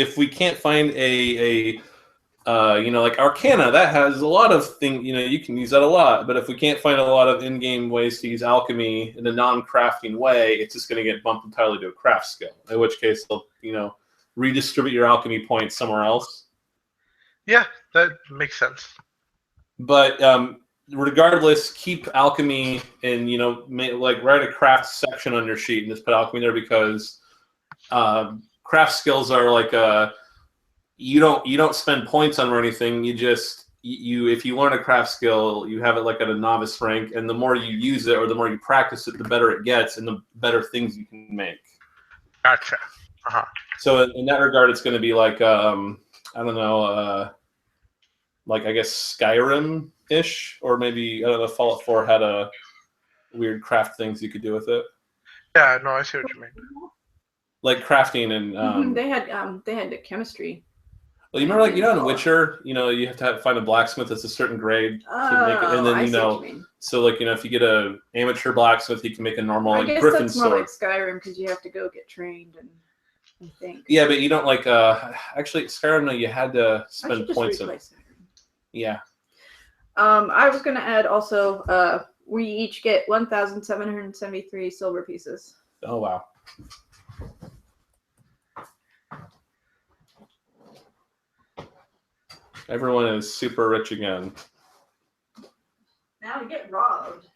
if we can't find like Arcana, that has a lot of things, you can use that a lot. But if we can't find a lot of in-game ways to use alchemy in a non-crafting way, it's just going to get bumped entirely to a craft skill. In which case, they'll, redistribute your alchemy points somewhere else. Yeah, that makes sense. But regardless, keep alchemy and, write a craft section on your sheet and just put alchemy there, because craft skills are like you don't spend points on or anything. You just if you learn a craft skill, you have it like at a novice rank, and the more you use it or the more you practice it, the better it gets and the better things you can make. Gotcha. So in that regard, it's going to be like I don't know, like I guess Skyrim-ish, or maybe Fallout 4 had a weird craft things you could do with it. Yeah, no, I see what you mean. Like crafting and they had the chemistry. Well, you remember, in Witcher, you have to find a blacksmith that's a certain grade to make it, and then so if you get a amateur blacksmith, he can make a normal griffin sword. More like Skyrim, because you have to go get trained and think. Yeah, but you don't actually Skyrim. No, you had to spend points on it. Yeah. I was going to add also, we each get 1,773 silver pieces. Oh wow. Everyone is super rich again. Now we get robbed.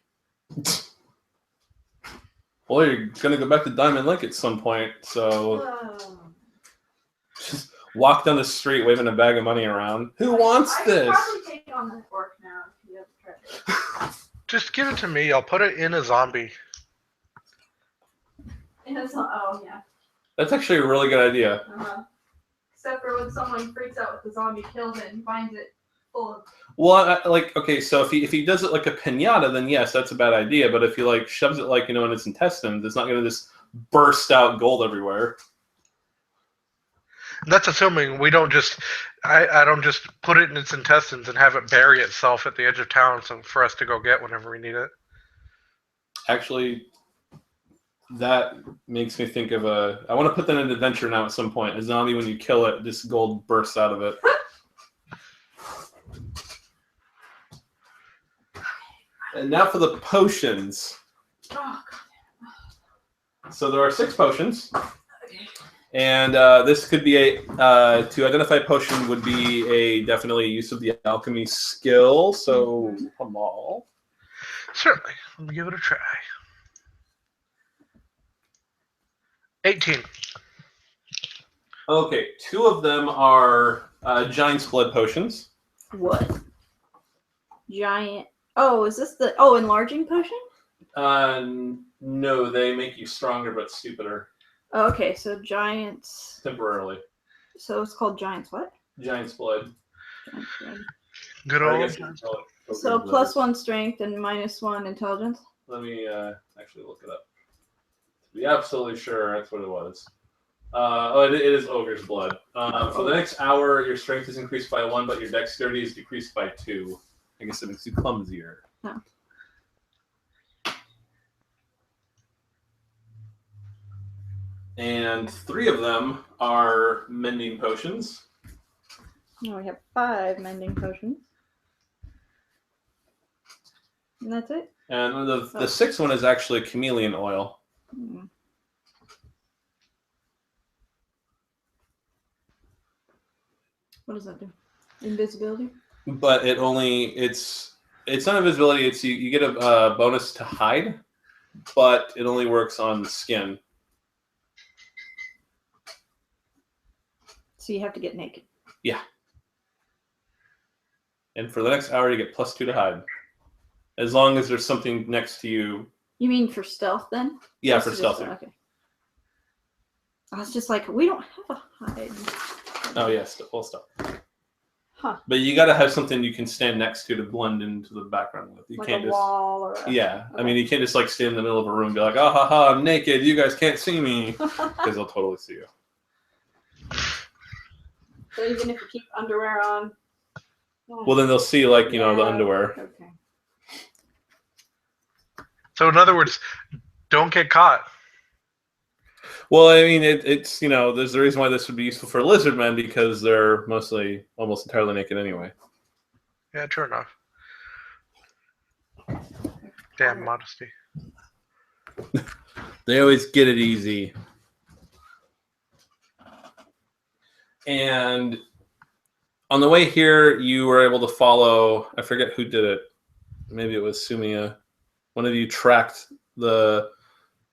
Well, you're gonna go back to Diamond Lake at some point, so just walk down the street waving a bag of money around. Who wants this? I could probably take on that orc now if you have treasure. Just give it to me. I'll put it in a zombie. Oh yeah. That's actually a really good idea. Except for when someone freaks out with the zombie, kills it, and finds it full of... Well, okay, so if he does it like a piñata, then yes, that's a bad idea. But if he shoves it in its intestines, it's not going to just burst out gold everywhere. That's assuming we don't just... I don't just put it in its intestines and have it bury itself at the edge of town for us to go get whenever we need it. Actually, that makes me think of I want to put that in adventure now at some point. A zombie, when you kill it, this gold bursts out of it. And now for the potions. Oh, God. So there are 6 potions. And this could be to identify a potion would be definitely a use of the alchemy skill. So, Hamal. Certainly. Let me give it a try. 18. Okay, 2 of them are Giant's Blood potions. What? Giant... Oh, is this the... Oh, enlarging potion? No, they make you stronger but stupider. Oh, okay, so Giant's... Temporarily. So it's called Giant's what? Giant's Blood. Giant's Blood. Good old... So +1 strength and -1 intelligence? Let me actually look it up. To be absolutely sure, that's what it was. It is Ogre's Blood. For the next hour, your strength is increased by 1, but your dexterity is decreased by 2. I guess it makes you clumsier. No. And 3 of them are mending potions. No, we have 5 mending potions. And that's it? And the 6th one is actually chameleon oil. What does that do? Invisibility? But it's not invisibility. It's you get a bonus to hide, but it only works on skin. So you have to get naked. Yeah. And for the next hour, you get +2 to hide, as long as there's something next to you. You mean for stealth then? Yeah, for stealth. Okay. I was just like, we don't have a hide. Oh yes, full stealth. Huh. But you got to have something you can stand next to blend into the background with. You like can't a just wall or yeah. Okay. I mean, you can't just stand in the middle of a room and be like, "Ah ha ha, I'm naked. You guys can't see me," because they'll totally see you. So even if you keep underwear on. Well, then they'll see the underwear. Okay. So in other words, don't get caught. Well, I mean, it's there's a reason why this would be useful for lizard men because they're mostly almost entirely naked anyway. Yeah, true enough. Damn modesty. They always get it easy. And on the way here, you were able to follow. I forget who did it. Maybe it was Sumia. One of you tracked the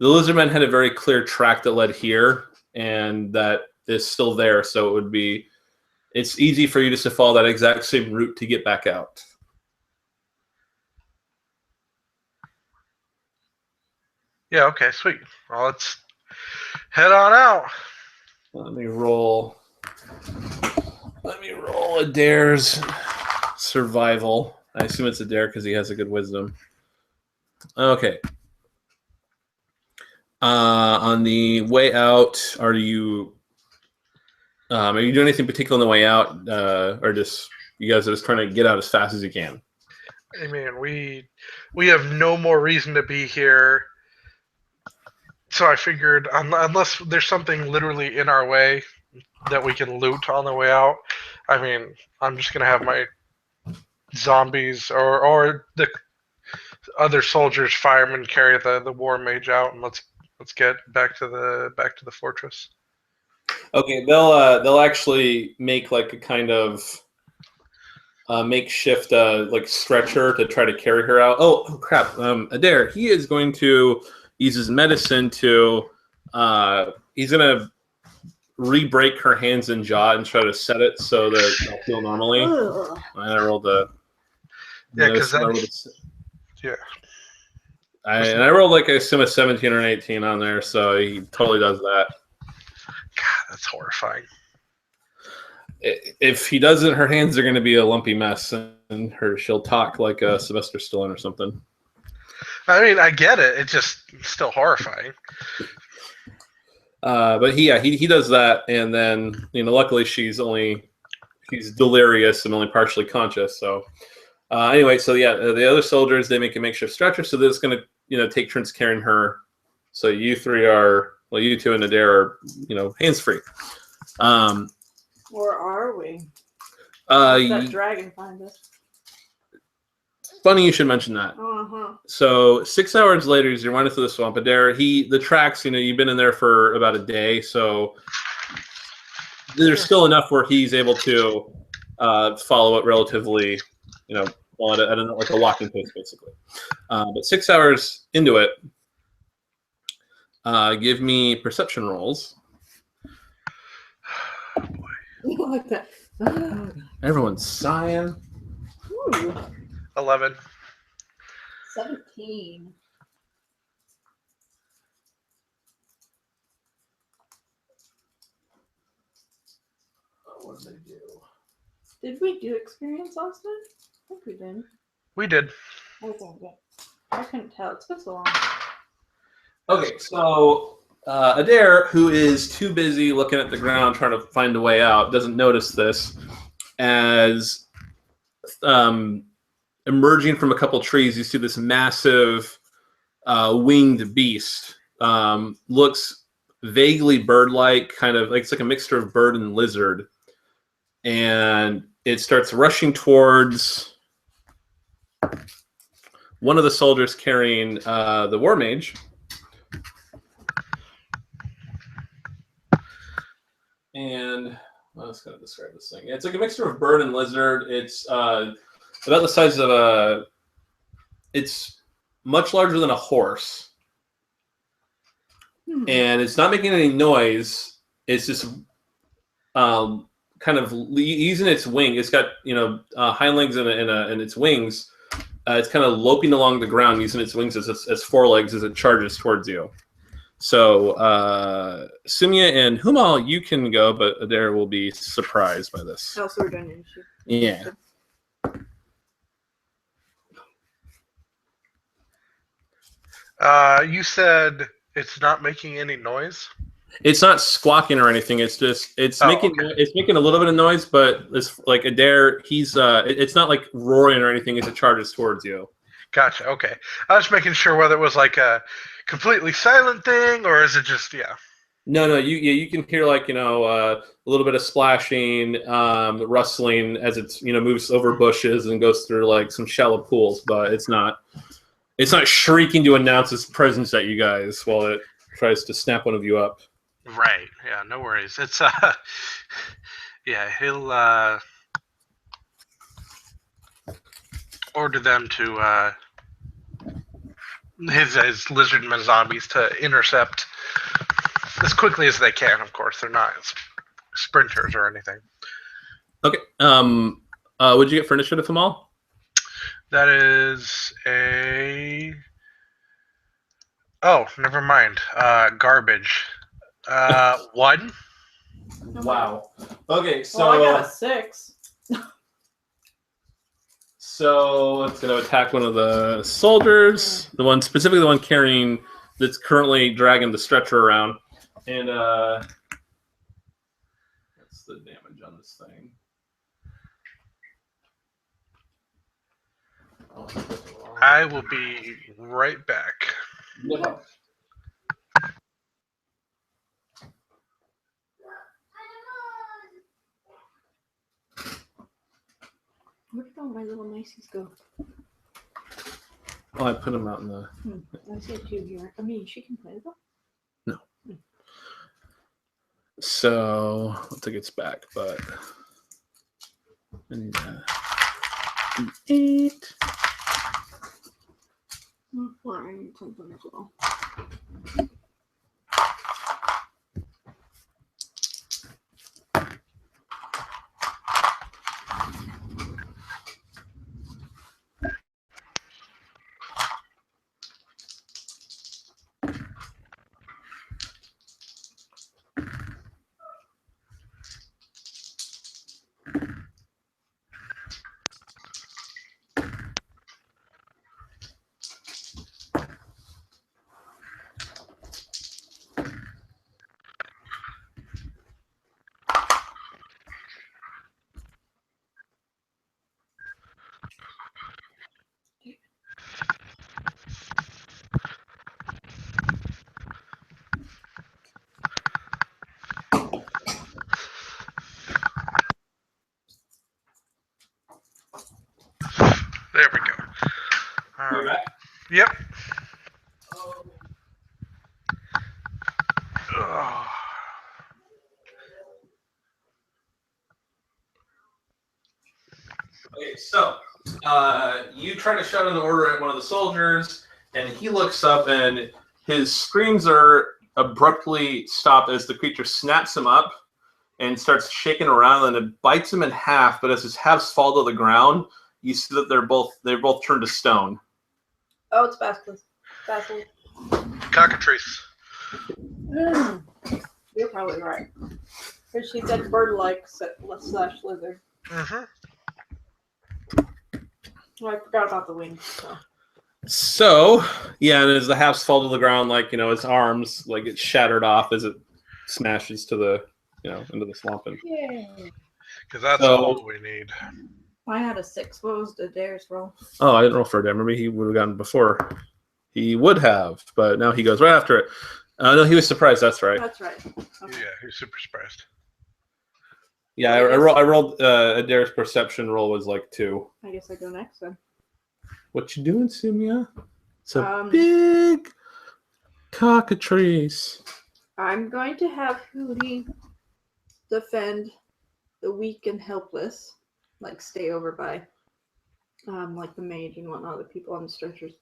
lizardmen had a very clear track that led here, and that is still there. So it's easy for you just to follow that exact same route to get back out. Yeah. Okay. Sweet. Well, let's head on out. Let me roll Adair's survival. I assume it's Adair because he has a good wisdom. Okay. On the way out, are you doing anything particular on the way out, or just you guys are just trying to get out as fast as you can? I mean, we have no more reason to be here. So I figured, unless there's something literally in our way that we can loot on the way out, I mean, I'm just gonna have my zombies or the other soldiers, firemen, carry the war mage out, and let's get back to the fortress. Okay, they'll actually make like a kind of makeshift like stretcher to try to carry her out. Oh crap! Adair, he is going to use his medicine to he's gonna re-break her hands and jaw and try to set it so that they'll feel normally. Ugh. And I rolled a Because yeah. I rolled like I assume a 17 or an 18 on there, so he totally does that. God, that's horrifying. If he doesn't, her hands are going to be a lumpy mess, and she'll talk like Sylvester Stallone or something. I mean, I get it. It's just still horrifying. But he does that, and then luckily she's delirious and only partially conscious. So anyway, so yeah, the other soldiers, they make a makeshift stretcher, so they're just going to take turns carrying her. So you two and Adair are hands free. Or are we? That dragon find us. Funny you should mention that. Uh-huh. So 6 hours later, as you're running through the swamp, Adair, the tracks, you've been in there for about a day, so there's still enough where he's able to follow it relatively, well, at like a walking pace, basically. But 6 hours into it, give me perception rolls. Like that. Everyone's sighing. Ooh, 11. 17. What did they do? Did we do experience last time? I think we did. We did. Okay, good. I couldn't tell. It's been so long. Okay, so Adair, who is too busy looking at the ground trying to find a way out, doesn't notice this as emerging from a couple trees, you see this massive winged beast. Looks vaguely bird-like, kind of like it's like a mixture of bird and lizard. And it starts rushing towards one of the soldiers carrying the war mage. And I was going to describe this thing. It's like a mixture of bird and lizard. It's about the size of it's much larger than a horse. And it's not making any noise. It's just kind of using its wing. It's got hind legs and its wings. It's kind of loping along the ground using its wings as forelegs as it charges towards you. So Sumia and Humal, you can go, but Adair will be surprised by this. Oh, so we're done your issue. Yeah. You said it's not making any noise? It's not squawking or anything. It's just making a little bit of noise, but it's like Adair. It's not like roaring or anything as it charges towards you. Gotcha. Okay, I was making sure whether it was like a completely silent thing or is it just No, you can hear like a little bit of splashing, rustling as it's moves over bushes and goes through like some shallow pools, but it's not shrieking to announce its presence at you guys while it tries to snap one of you up. Right. Yeah. No worries. It's yeah. He'll order them to his lizardmen zombies to intercept as quickly as they can. Of course, they're not sprinters or anything. Okay. What'd you get for initiative from all? That is a. Oh, never mind. Garbage. 1. Wow. Okay, so Well, I got a 6. So it's going to attack one of the soldiers, specifically the one carrying that's currently dragging the stretcher around. And what's the damage on this thing? I will be right back. No. Where did all my little niceys go? Oh, I put them out in the. I see two here. I mean, she can play them. No. So once it gets back, but I need to do 8. Well, I need something as well. There we go. All right. Yep. Oh. Okay, so you try to shout an order at one of the soldiers, and he looks up, and his screams are abruptly stopped as the creature snaps him up and starts shaking around, and it bites him in half. But as his halves fall to the ground, you see that they're both turned to stone. Oh, it's Basilisk. Cockatrice. You're probably right. Because she said bird-like / lizard. Mm-hmm. Well, I forgot about the wings. So yeah, and as the halves fall to the ground, like his arms like get shattered off as it smashes to the into the swamp. And Yay! Because that's all we need. I had a 6. What was the dares roll? Oh, I didn't roll for a dare. Maybe he would have gotten before. He would have, but now he goes right after it. No, he was surprised. That's right. That's right. Okay. Yeah, he's super surprised. Yeah, I rolled a dare's perception roll was like 2. I guess I go next then. What you doing, Sumia? It's a big cockatrice. I'm going to have Hootie defend the weak and helpless, like stay over by, like the mage and whatnot, the people on the stretchers,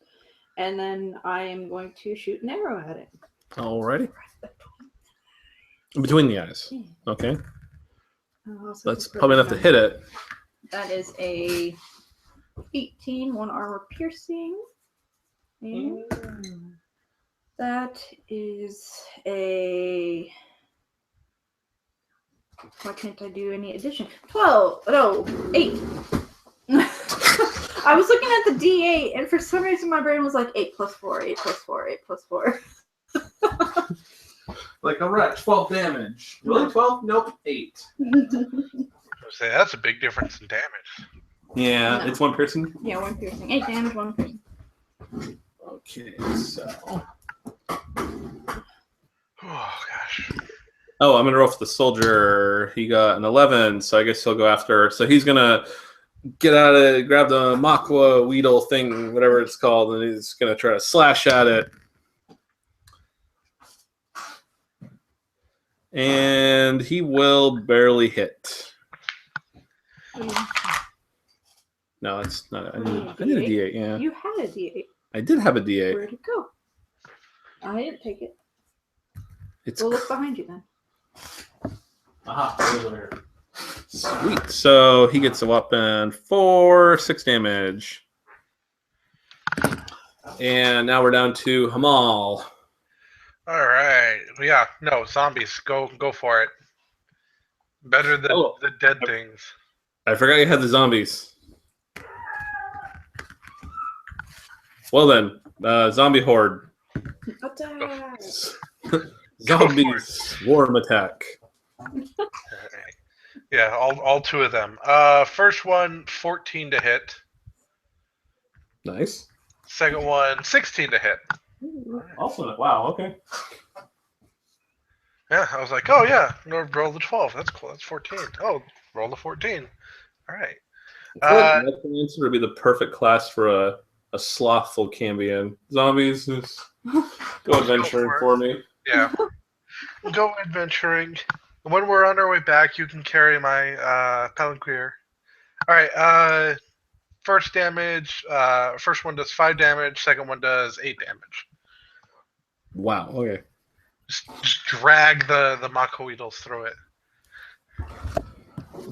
and then I am going to shoot an arrow at it. Alrighty. Between the eyes. Yeah. Okay. That's probably enough to hit it. That is a 18, 1 armor piercing. And that is a... Why can't I do any addition? 12! No, 8. I was looking at the D8, and for some reason my brain was like 8 plus 4, 8 plus 4, 8 plus 4. Like a rat, 12 damage. Really, 12? Nope, 8. Say that's a big difference in damage. Yeah, No. it's 1 piercing. Yeah, 1 piercing. 8 damage, 1 piercing. Okay, so Oh gosh. Oh, I'm gonna roll for the soldier. He got an 11, so I guess he'll go after. So he's gonna grab the Makwa Weedle thing, whatever it's called, and he's gonna try to slash at it. And he will barely hit. No, it's not. I did a D8, yeah. You had a D8. I did have a D8. Where'd it go? I didn't take it. It's We'll look behind you then. aha, sweet. So he gets a weapon for 6 damage. And now we're down to Hamal. All right. Yeah. No zombies. Go for it. Better than the dead things. I forgot you had the zombies. Well then, zombie horde. Attack! Zombies, swarm attack. Yeah, all 2 of them. First one, 14 to hit. Nice. Second one, 16 to hit. Also, wow, okay. Yeah, I was like, oh yeah, no, roll the 12. That's cool. That's 14. Oh, roll the 14. All right. That can answer to be the perfect class for a slothful Cambion. Zombies, just go adventuring for me. Yeah. Go adventuring. When we're on our way back, you can carry my Palanqueer. All right. First damage. First one does 5 damage. Second one does 8 damage. Wow. Okay. Just drag the Makoidals through it.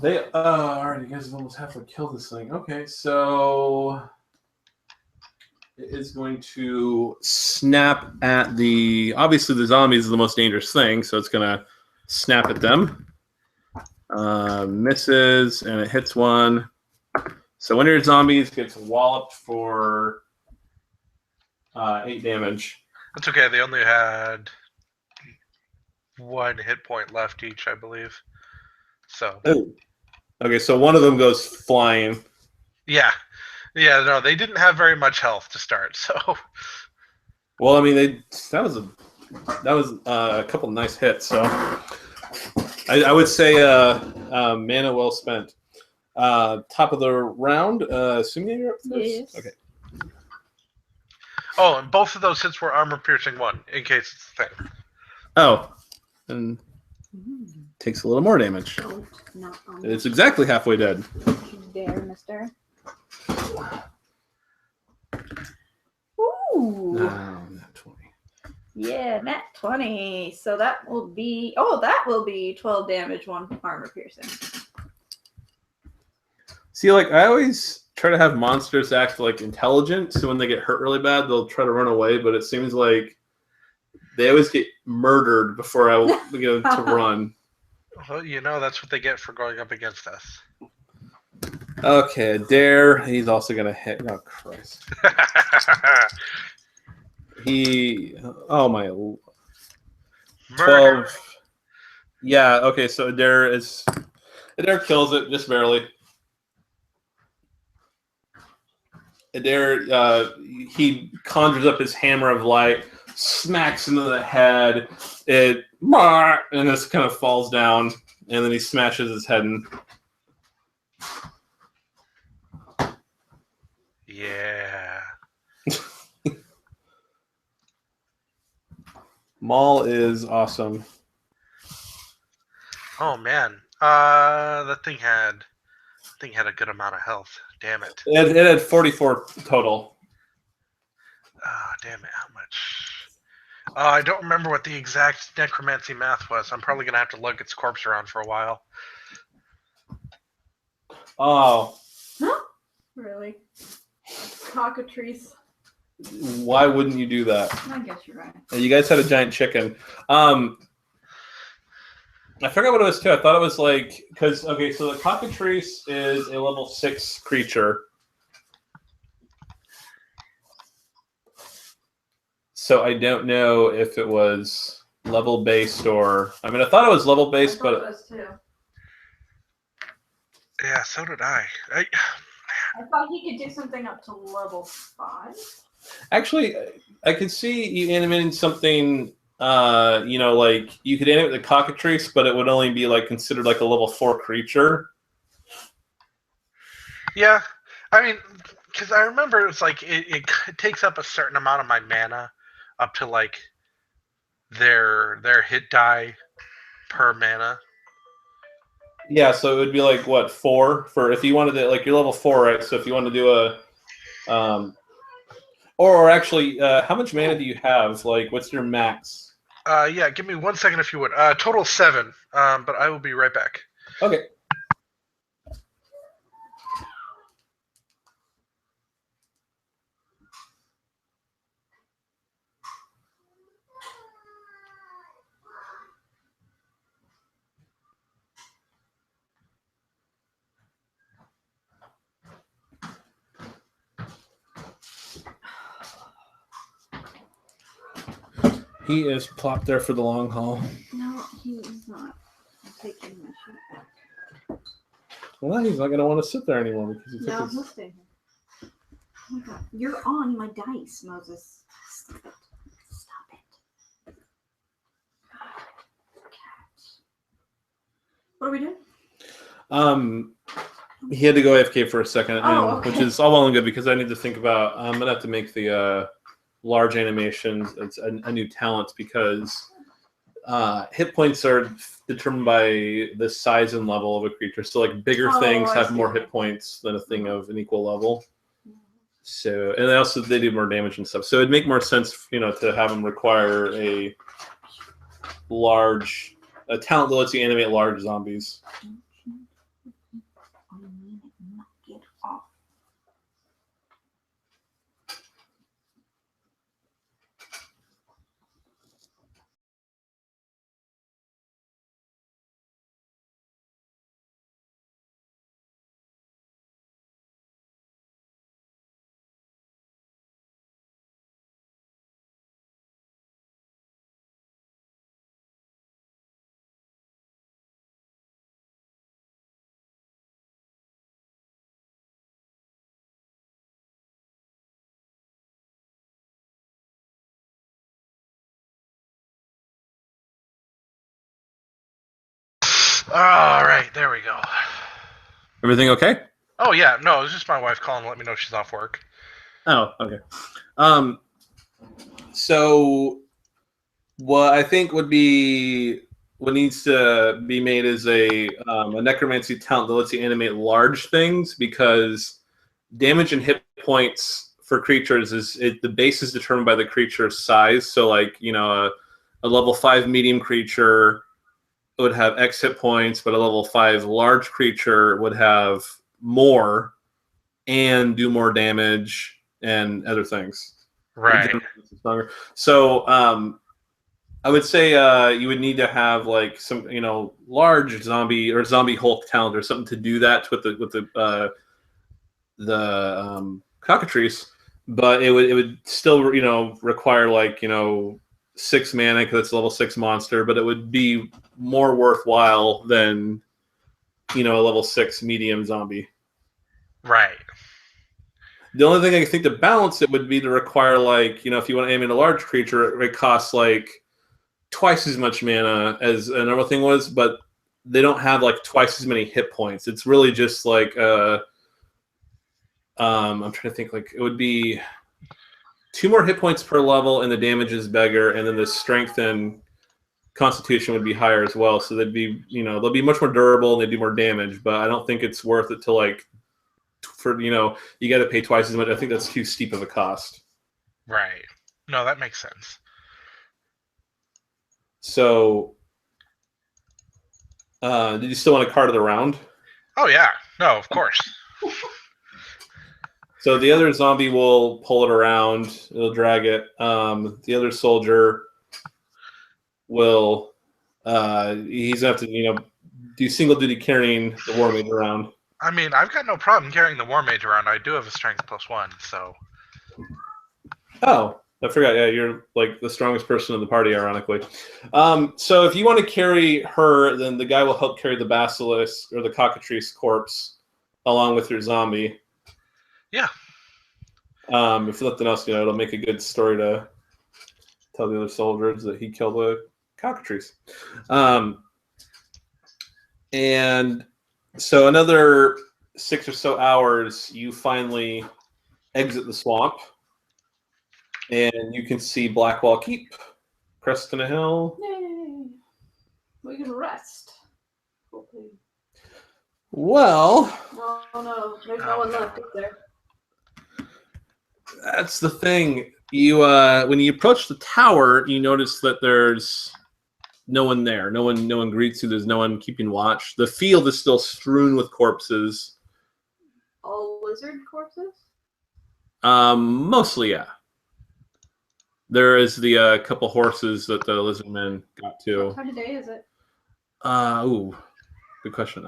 They all right. You guys have almost halfway killed this thing. Okay, so it is going to snap at the. Obviously, the zombies is the most dangerous thing, so it's gonna snap at them. Misses and it hits one. So one of your zombies gets walloped for 8 damage. That's okay. They only had 1 hit point left each, I believe. So. Oh. Okay, so one of them goes flying. Yeah. Yeah, no, they didn't have very much health to start, so. Well, I mean, that was a couple nice hits. So, I would say mana well spent. Top of the round. Assuming you're up first. Yes. Okay. Oh, and both of those hits were armor piercing 1, in case it's a thing. Oh, and takes a little more damage. Don't, not on It's exactly halfway dead. there, mister. Ooh. Nat 20. Yeah, nat 20. So that will be 12 damage, 1 armor piercing. See, like I always try to have monsters act like intelligent, so when they get hurt really bad, they'll try to run away. But it seems like they always get murdered before I to run. Well, that's what they get for going up against us. Okay, Dare. He's also gonna hit. Oh Christ. Oh my. 12. Yeah. Okay. So Adair kills it just barely. Adair, he conjures up his hammer of light, smacks into the head. And this kind of falls down, and then he smashes his head in. Yeah. Maul is awesome. Oh man, that thing had a good amount of health. Damn it. It had 44 total. Ah, damn it! How much? I don't remember what the exact necromancy math was. I'm probably gonna have to lug its corpse around for a while. Oh. Really? Cockatrice. Why wouldn't you do that? I guess you're right. You guys had a giant chicken. I forgot what it was too. I thought it was like so the cockatrice is a level 6 creature. So I don't know if it was level based or I thought it was level based, but it was too. Yeah, so did I. I thought he could do something up to level 5. actually I could see you animating something like you could animate the cockatrice, but it would only be like considered like a level 4 creature. Yeah, I mean, because I remember it's like it takes up a certain amount of my mana, up to like their hit die per mana. Yeah, so it would be like what 4 for if you wanted to like you're level 4, right? So if you want to do a or actually, how much mana do you have? Like, what's your max? Yeah, give me 1 second if you would. Total 7. But I will be right back. Okay. He is plopped there for the long haul. No, he is not. I'm taking my shit back. Well, he's not going to want to sit there anymore because he No, took he'll his... stay here. Oh my God. You're on my dice, Moses. Stop it. Stop it. Cat. What are we doing? He had to go AFK for a second, okay. which is all well and good because I need to think about. I'm gonna have to make the large animations. It's a new talent because hit points are determined by the size and level of a creature. So like bigger things have more hit points than a thing of an equal level. So and they do more damage and stuff. So it'd make more sense, to have them require a talent that lets you animate large zombies. Get off. All right, there we go. Everything okay? Oh yeah, no, it was just my wife calling to let me know she's off work. Oh, okay. So what I think what needs to be made is a necromancy talent that lets you animate large things because damage and hit points for creatures the base is determined by the creature's size. So like, a level 5 medium creature would have X hit points, but a level 5 large creature would have more and do more damage and other things. Right. So I would say you would need to have like some, large zombie or zombie Hulk talent or something to do that with the cockatrice, but it would still require like 6 mana because it's a level 6 monster, but it would be more worthwhile than a level 6 medium zombie. Right. The only thing I think to balance it would be to require like if you want to aim in a large creature, it costs like twice as much mana as another thing was, but they don't have like twice as many hit points. It's really just like I'm trying to think, like it would be 2 more hit points per level and the damage is bigger, and then the strength and constitution would be higher as well. So they'd be they'll be much more durable and they do more damage, but I don't think it's worth it to like for you got to pay twice as much. I think that's too steep of a cost. Right. No, that makes sense. So, did you still want to card it around? Oh yeah, no, of course. So the other zombie will pull it around. It'll drag it. The other soldier will. He's gonna have to do single duty carrying the war mage around. I mean, I've got no problem carrying the war mage around. I do have a strength +1, so. Oh, I forgot. Yeah, you're like the strongest person in the party, ironically. So if you want to carry her, then the guy will help carry the basilisk or the cockatrice corpse along with your zombie. Yeah. If nothing else, it'll make a good story to tell the other soldiers that he killed the cockatrice. And so another 6 or so hours, you finally exit the swamp, and you can see Blackwall Keep, crest on a hill. Yay! We can rest. Hopefully. Well, No, there's no one left, is there? that's the thing. You when you approach the tower, you notice that there's no one there. No one greets you. There's no one keeping watch. The field is still strewn with corpses. All lizard corpses? Mostly, yeah. There is the couple horses that the lizardmen got to. What time of day is it? Good question.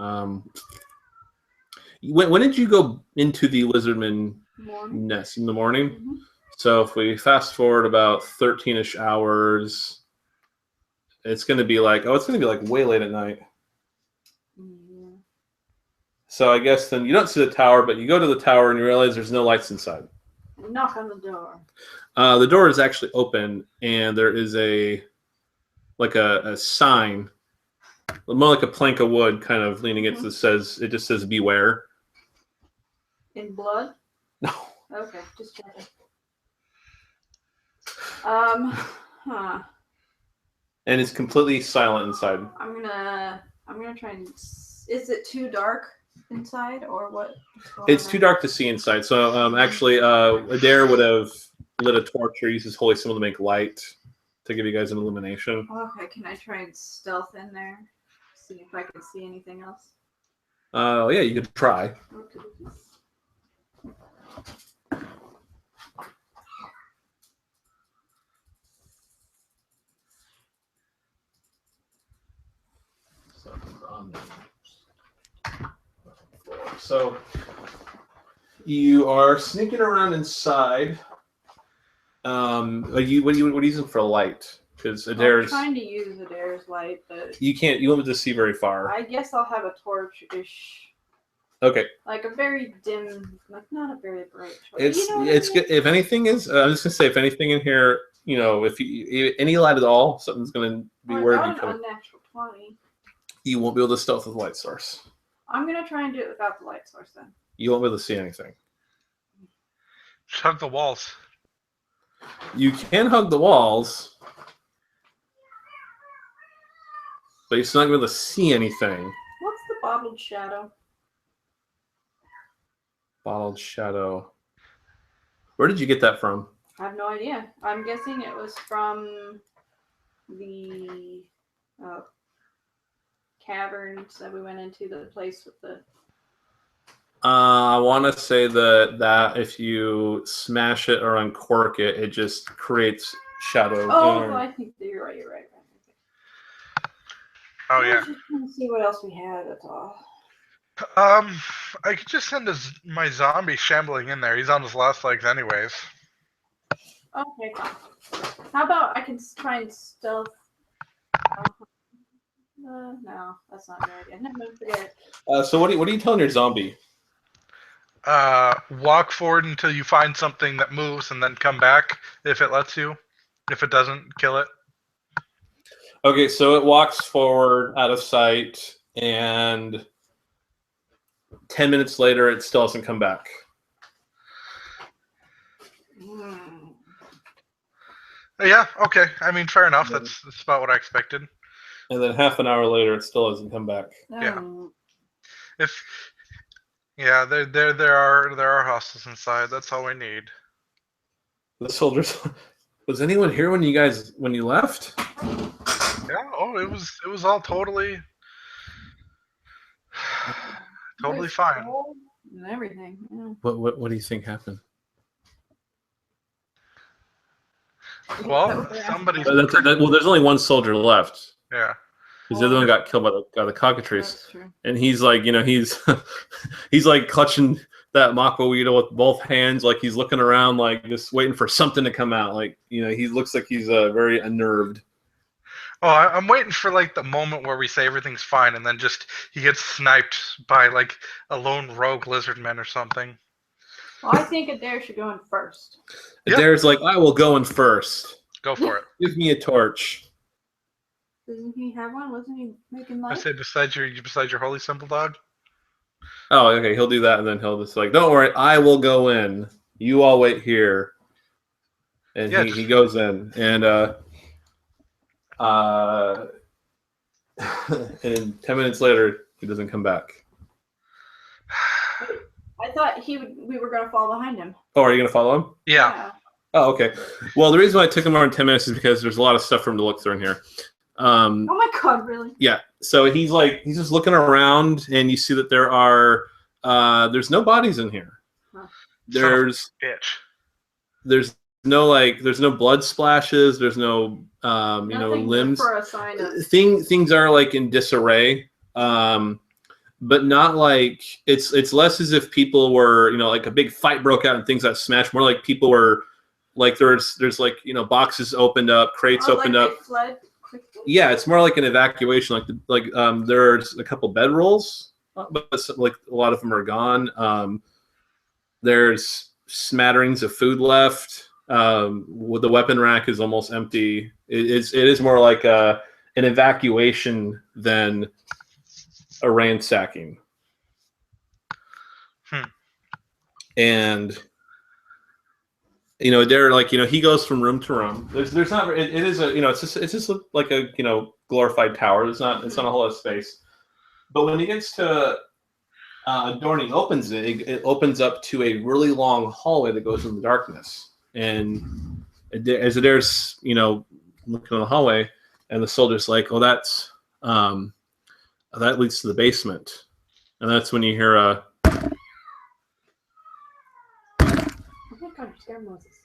When did you go into the lizardman Morning. nest? In the morning? Mm-hmm. So if we fast forward about 13-ish hours, it's going to be like way late at night. Yeah. So I guess then you don't see the tower, but you go to the tower and you realize there's no lights inside. Knock on the door. The door is actually open, and there is a sign, more like a plank of wood, kind of leaning it that just says "Beware." In blood? No. Okay, just checking. Huh. And it's completely silent inside. I'm gonna try and. Is it too dark inside, or what? It's too dark to see inside. So actually, Adair would have lit a torch or used his holy symbol to make light to give you guys an illumination. Okay, can I try and stealth in there? See if I can see anything else. Yeah, you could try. Okay. So you are sneaking around inside. What are you using for a light? Because I'm Adair's trying to use Adair's light, but you won't be able to see very far. I guess I'll have a torch-ish. Okay. Like a very dim, like not a very bright torch. It's You know what it's I mean? good. If anything is, I'm just gonna say, if anything in here, if you any light at all, something's gonna be I where got you an come. unnatural 20. You won't be able to stealth with light source. I'm gonna try and do it without the light source then. You won't be able to see anything. Hug the walls. You can hug the walls, but you're still not going to be able to see anything. What's the bottled shadow? Bottled shadow. Where did you get that from? I have no idea. I'm guessing it was from the caverns that we went into, the place with the... I want to say that if you smash it or uncork it, it just creates shadow. Oh, I think that you're right. Oh I yeah. was just trying to see what else we had, that's all. I could just send my zombie shambling in there. He's on his last legs anyways. Okay, fine. How about I can try and stealth... no, that's not a good idea. Never mind, forget it. So what are you telling your zombie? Walk forward until you find something that moves, and then come back if it lets you. If it doesn't, kill it. Okay, so it walks forward out of sight, and 10 minutes later, it still hasn't come back. Yeah, okay. I mean, fair enough. That's about what I expected. And then half an hour later, it still hasn't come back. Yeah. There are hostiles inside. That's all we need. The soldiers. Was anyone here when you left? Yeah. Oh, it was all totally fine. And everything. Yeah. What do you think happened? Well, somebody. Well, there's only one soldier left. Yeah. Because the other one got killed by the cockatrice. That's true. And he's like, he's like clutching that Mako Weedle with both hands, like he's looking around, like just waiting for something to come out. Like, he looks like he's very unnerved. Oh, I'm waiting for like the moment where we say everything's fine, and then just he gets sniped by like a lone rogue lizardman or something. Well, I think Adair should go in first. Yep. Adair's like, I will go in first. Go for it. Give me a torch. Doesn't he have one? Wasn't he making I light? said beside your holy symbol dog. Oh, okay. He'll do that, and then he'll just like, don't worry, I will go in. You all wait here. And Yeah, he goes in, and and 10 minutes later, he doesn't come back. I thought we were gonna fall behind him. Oh, are you gonna follow him? Yeah. Oh, okay. Well, the reason why it took him more than 10 minutes is because there's a lot of stuff for him to look through in here. Oh my god, really? Yeah. So he's just looking around, and you see that there's no bodies in here. Huh. There's Bitch. there's no blood splashes. There's no Nothing limbs. for a sign of. Things are like in disarray. But not like it's less as if people were like a big fight broke out and things got smashed. More like people were like there's like boxes opened up, crates opened like up. They fled quickly? Yeah, it's more like an evacuation. There's a couple bedrolls, but like a lot of them are gone. There's smatterings of food left. The weapon rack is almost empty. It is more like an evacuation than a ransacking. And he goes from room to room. There's not it is a it's just like a glorified tower. It's not a whole lot of space. But when he gets to a door and he opens it opens up to a really long hallway that goes in the darkness. And as there's looking in the hallway, and the soldier's like, oh, that's that leads to the basement. And that's when you hear a... Oh my god, you're scared, Moses.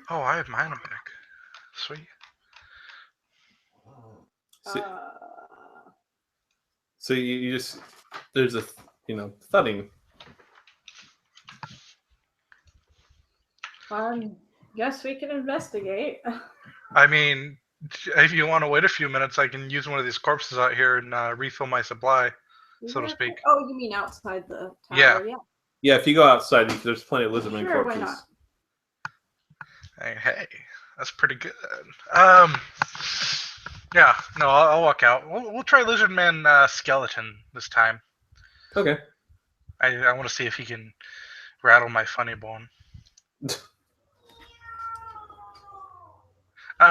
Oh, I have mine back. Sweet. So you just... There's a, thudding. Guess we can investigate. I mean, if you want to wait a few minutes, I can use one of these corpses out here and refill my supply, so to speak. Oh, you mean outside the tower? Yeah. Yeah, if you go outside, there's plenty of lizardman Sure, corpses. why not? Hey, that's pretty good. Yeah, no, I'll walk out. We'll try lizardman skeleton this time. Okay. I want to see if he can rattle my funny bone.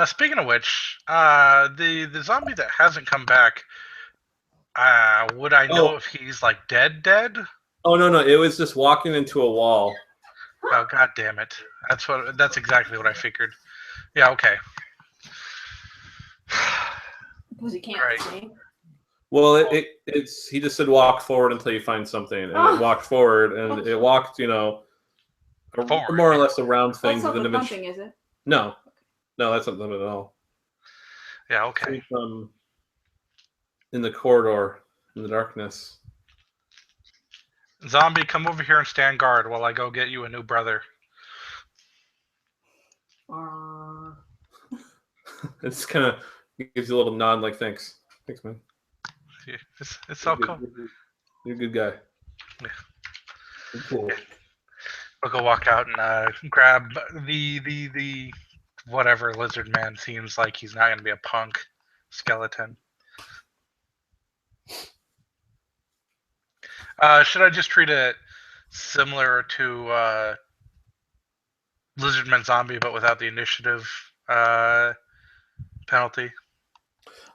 Speaking of which, the zombie that hasn't come back, would I know if he's like dead? Oh no, it was just walking into a wall. Oh god damn it! That's exactly what I figured. Yeah, okay. Because he can't see. Well, it's he just said walk forward until you find something, and it walked forward, and it walked more or less around things. That's not the thumping, is it? No, that's not them at all. Yeah, okay. From in the corridor in the darkness. Zombie, come over here and stand guard while I go get you a new brother. It's kind of gives you a little nod, like thanks, man. Yeah, it's all cool. You're a good guy. Yeah. Cool. Yeah. I'll go walk out and grab the whatever lizard man seems like he's not going to be a punk skeleton. Should I just treat it similar to Lizardman Zombie, but without the initiative penalty?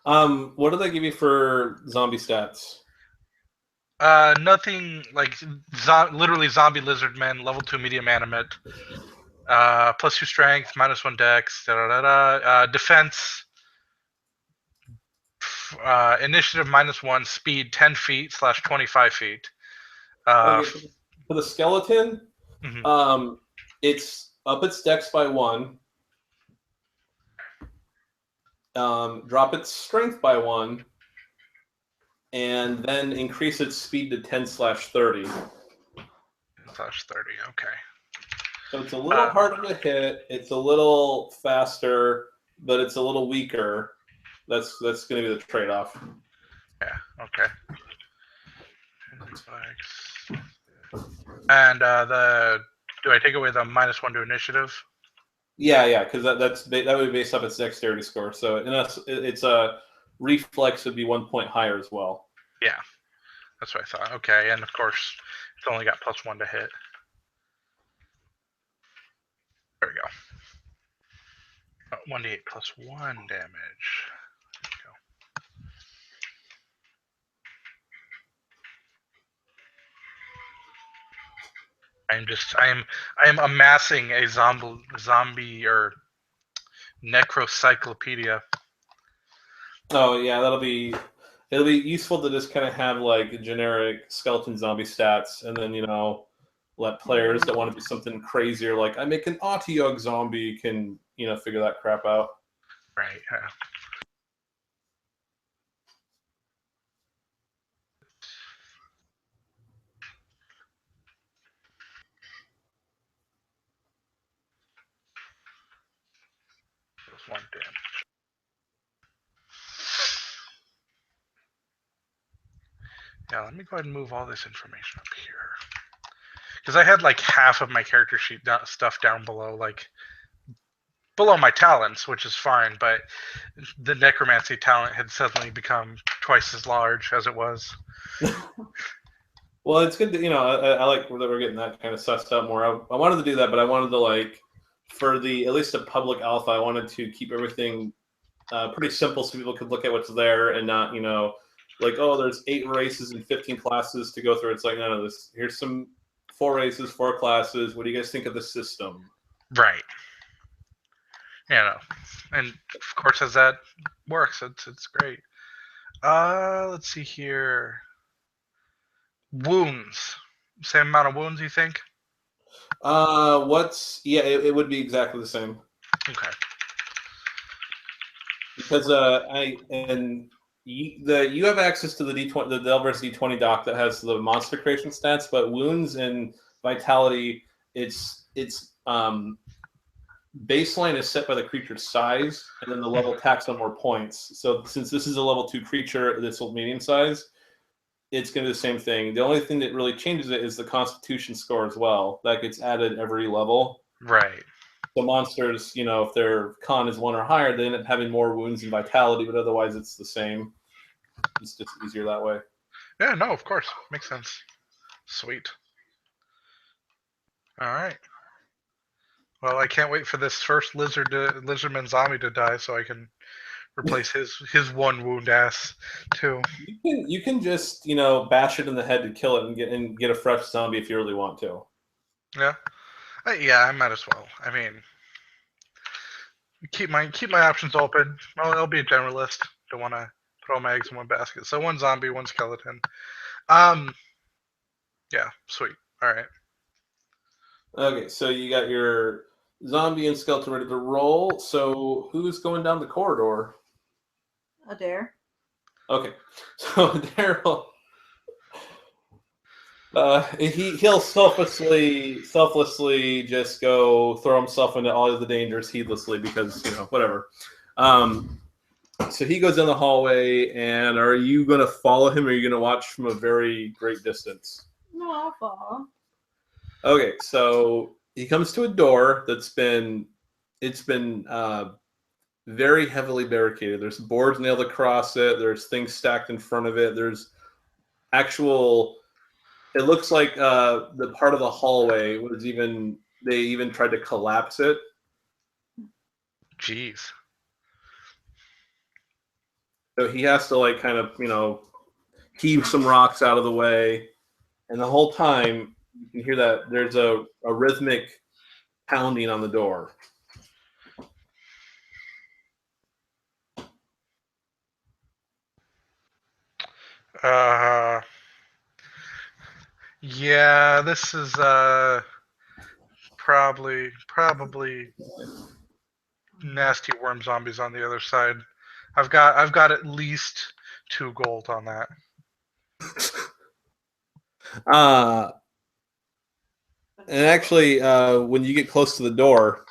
What do they give you for zombie stats? Nothing like literally zombie lizardmen, level 2 medium animate, +2 strength, -1 dex, defense, initiative -1, speed 10 feet / 25 feet. Okay, for the skeleton, mm-hmm. It's up its dex by 1. Drop its strength by 1, and then increase its speed to 10 / 30. /30, okay. So it's a little harder to hit. It's a little faster, but it's a little weaker. That's going to be the trade-off. Yeah. Okay. And the Do I take away the -1 to initiative? Yeah, because that would be based off its dexterity score. So in us, it's a reflex would be 1 point higher as well. Yeah, that's what I thought. Okay, and of course, it's only got +1 to hit. There we go. 1d8 +1 damage. There we go. I am amassing a zombie or necrocyclopedia. Oh yeah, it'll be useful to just kind of have like generic skeleton zombie stats, and then let players that want to do something crazier, like I make an Autoyug zombie, can figure that crap out. Right. Yeah. +1 damage. Yeah, let me go ahead and move all this information up here. Because I had like half of my character sheet stuff down below, like below my talents, which is fine, but the necromancy talent had suddenly become twice as large as it was. Well, it's good to, I like that we're getting that kind of sussed out more. I wanted to do that, but I wanted to, like, for at least a public alpha, I wanted to keep everything pretty simple so people could look at what's there and not, like, oh, there's 8 races and 15 classes to go through. It's like, no, here's some 4 races, 4 classes. What do you guys think of the system? Right. And of course, as that works, it's great. Let's see here. Wounds. Same amount of wounds, you think? It would be exactly the same. Okay. Because you have access to the D20, the Delver's D20 doc that has the monster creation stats, but wounds and vitality, its baseline is set by the creature's size, and then the level tacks on more points. So since this is a level 2 creature, this medium size, it's going to do the same thing. The only thing that really changes it is the Constitution score as well. That gets added every level. Right. So monsters, if their con is 1 or higher, they end up having more wounds and vitality, but otherwise it's the same. It's just easier that way. Yeah, no, of course. Makes sense. Sweet. All right. Well, I can't wait for this first lizardman zombie to die so I can replace his 1 wound ass too. You can just bash it in the head to kill it and get a fresh zombie if you really want to. Yeah. Yeah, I might as well. I mean, keep my options open. Well, I'll be a generalist. Don't want to throw my eggs in one basket. So 1 zombie, 1 skeleton. Yeah, sweet. All right. Okay, so you got your zombie and skeleton ready to roll. So who's going down the corridor? Adair. Okay, so Daryl, he'll selflessly just go throw himself into all of the dangers heedlessly because whatever. So he goes down the hallway, and are you going to follow him, or are you going to watch from a very great distance? No, I'll follow. Okay, so he comes to a door that's been very heavily barricaded. There's boards nailed across it. There's things stacked in front of it. There's it looks like the part of the hallway they even tried to collapse it. Jeez. So he has to kind of heave some rocks out of the way, and the whole time you can hear that there's a rhythmic pounding on the door. Yeah, this is probably nasty worm zombies on the other side. I've got at least 2 gold on that. And actually, when you get close to the door,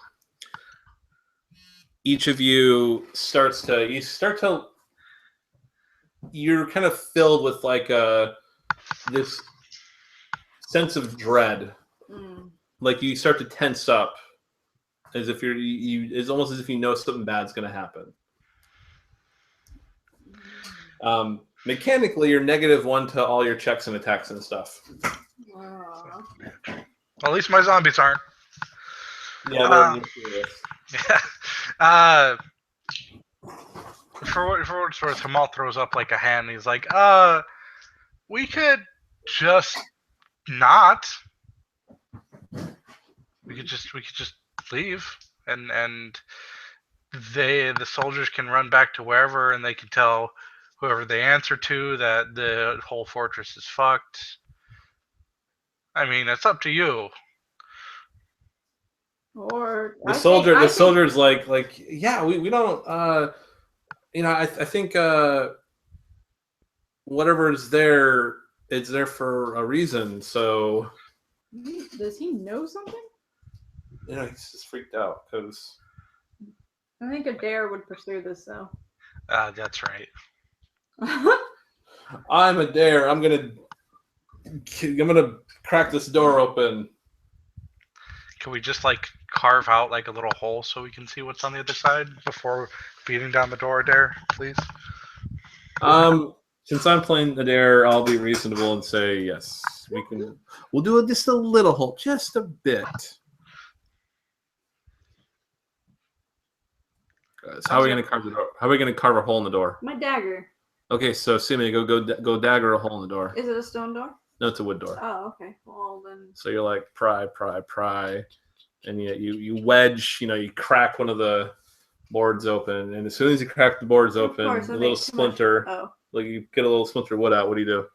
each of you you're kind of filled with this sense of dread. like you start to tense up, as if it's almost as if you know something bad's going to happen. Mechanically, you're -1 to all your checks and attacks and stuff. Aw. At least my zombies aren't. Yeah, they're serious. Yeah. For what it's worth, Hamal throws up like a hand. He's like, we could just not. We could just leave, and the soldiers can run back to wherever, and they can tell whoever they answer to that the whole fortress is fucked. I mean, it's up to you. Or The soldier's like, yeah, we don't, I think whatever is there, it's there for a reason. So, does he know something? He's just freaked out because I think Adair would pursue this though. That's right. I'm Adair. I'm gonna crack this door open. Can we just like carve out like a little hole so we can see what's on the other side before beating down the door, Adair, please? Since I'm playing Adair, I'll be reasonable and say yes. We'll do just a little hole, just a bit. So how are we going to carve the door? How are we going to carve a hole in the door? My dagger. Okay, so Simi, go dagger a hole in the door. Is it a stone door? No, it's a wood door. Oh, okay. Well then. So you're like pry, and you wedge. You crack one of the boards open, and as soon as you crack the boards open, a little splinter. Oh. Like you get a little splinter of wood out. What do you do?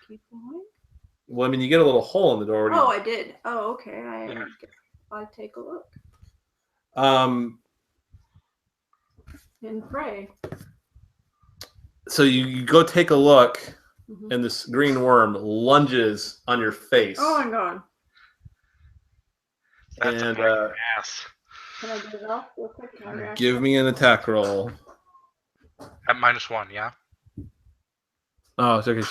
Keep going. Well, I mean, you get a little hole in the door. I did. Oh, okay. I take a look. And pray. So you go take a look, and this green worm lunges on your face. Oh my god! That's and a ass. Can I get it off real quick? Give me an attack roll. At -1, yeah. Oh, it's okay.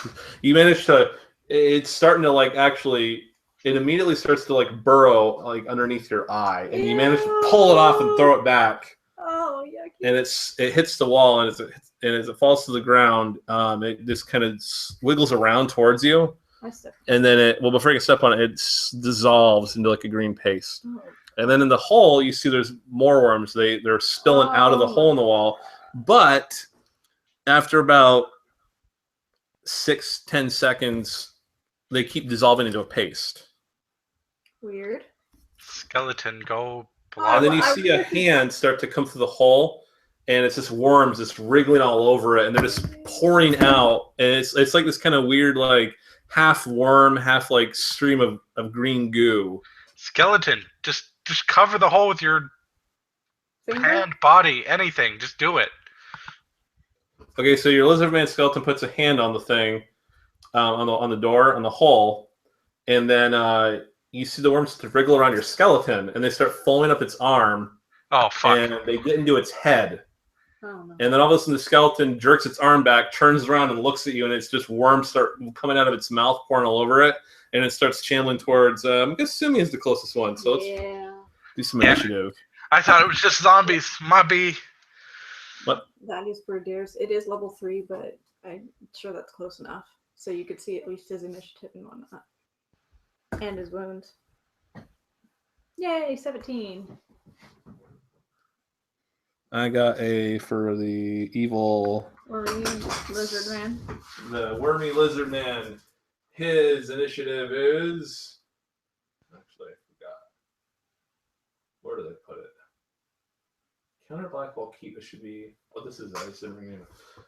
You managed to. It's starting to it immediately starts to burrow underneath your eye, and you manage to pull it off and throw it back. Oh, yucky. And it hits the wall, and as it falls to the ground, it just kind of wiggles around towards you, and then before you can step on it, it dissolves into a green paste. Oh. And then in the hole, you see there's more worms. They're spilling out of the hole in the wall, but after about 6-10 seconds, they keep dissolving into a paste. Weird. Skeleton, go. And then you see a hand start to come through the hole, and it's just worms just wriggling all over it, and they're just pouring out. And it's like this kind of weird, half worm, half stream of green goo. Skeleton, just cover the hole with your hand, body, anything. Just do it. Okay, so your lizard man skeleton puts a hand on the thing, on the door, on the hole, and then you see the worms to wriggle around your skeleton, and they start folding up its arm. Oh, fuck. And they get into its head. Oh, no. And then all of a sudden the skeleton jerks its arm back, turns around and looks at you, and it's just worms start coming out of its mouth, pouring all over it, and it starts channeling towards, I'm assuming is the closest one, so let's do some initiative. I thought it was just zombies. Might be. What? That is for Adair's. It is level 3, but I'm sure that's close enough. So you could see at least his initiative and whatnot. And his wounds. Yay, 17. I got a for the evil Wormy lizard man. The wormy lizard man. His initiative is actually I forgot. Where did I put it? Counter black wall keep. It should be. Oh, this is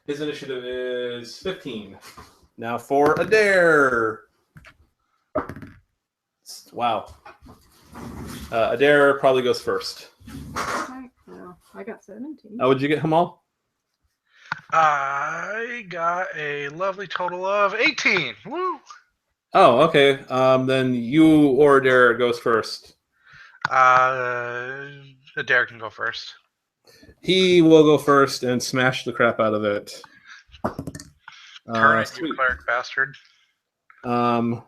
his initiative is 15. Now for Adair. Wow. Adair probably goes first. I got 17. Would you get Hamal? I got a lovely total of 18. Woo! Oh, okay. Then you or Adair goes first. Adair can go first. He will go first and smash the crap out of it. Turn it, you cleric bastard. Does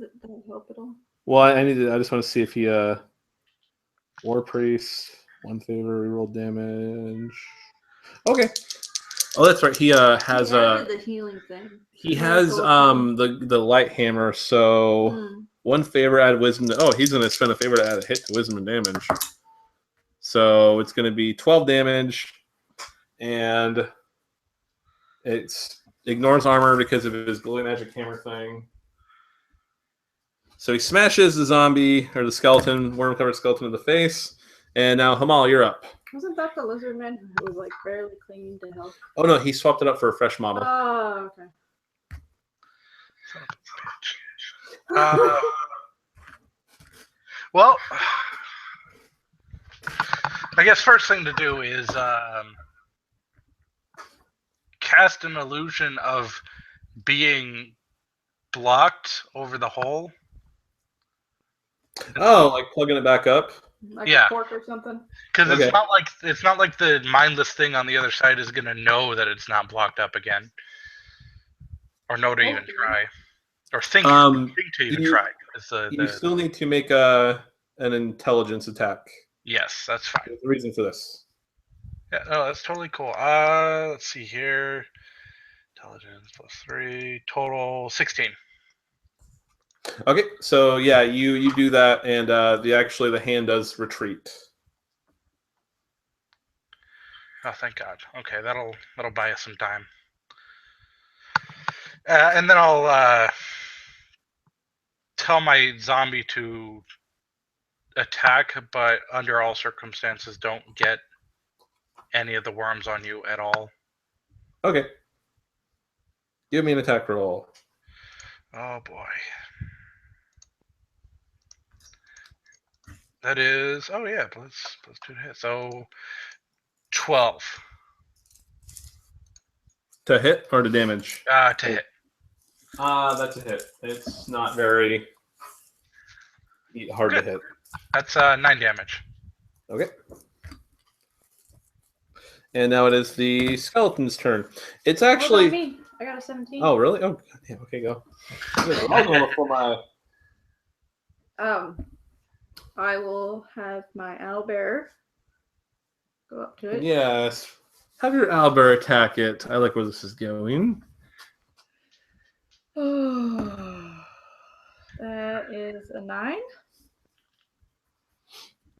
it don't help at all? Well, I just want to see if he War Priest, 1 favor, reroll damage. Okay. Oh, that's right. He has He added the healing thing. he has the light hammer, so 1 favor add wisdom. He's gonna spend a favor to add a hit to wisdom and damage. So it's gonna be 12 damage, and it's ignores armor because of his glowing magic hammer thing. So he smashes the zombie or the skeleton, worm covered skeleton in the face, and now Hamal, you're up. Wasn't that the lizard man who was like barely clinging to health? Oh no, he swapped it up for a fresh model. Oh, okay. Well, I guess first thing to do is cast an illusion of being blocked over the hole. Oh, like plugging it back up? Like a cork or something? Because it's not like the mindless thing on the other side is gonna know that it's not blocked up again, or know to even try, or think to even try. You still need to make an intelligence attack. Yes, that's fine. There's a reason for this. Yeah, no, that's totally cool. Let's see here. Intelligence +3, total 16. Okay, so yeah, you do that, and the hand does retreat. Oh, thank God. Okay, that'll buy us some time. And then I'll tell my zombie to attack, but under all circumstances, don't get any of the worms on you at all. Okay. Give me an attack roll. Oh boy. That is plus 2 to hit. So 12. To hit or to damage? To hit. That's a hit. It's not very hard to hit. That's 9 damage. Okay. And now it is the skeleton's turn. It's actually me. I got a 17. Oh, really? Oh, yeah. Okay, go. I'll go for my. I will have my owlbear go up to it. Yes. Have your owlbear attack it. I like where this is going. That is a 9.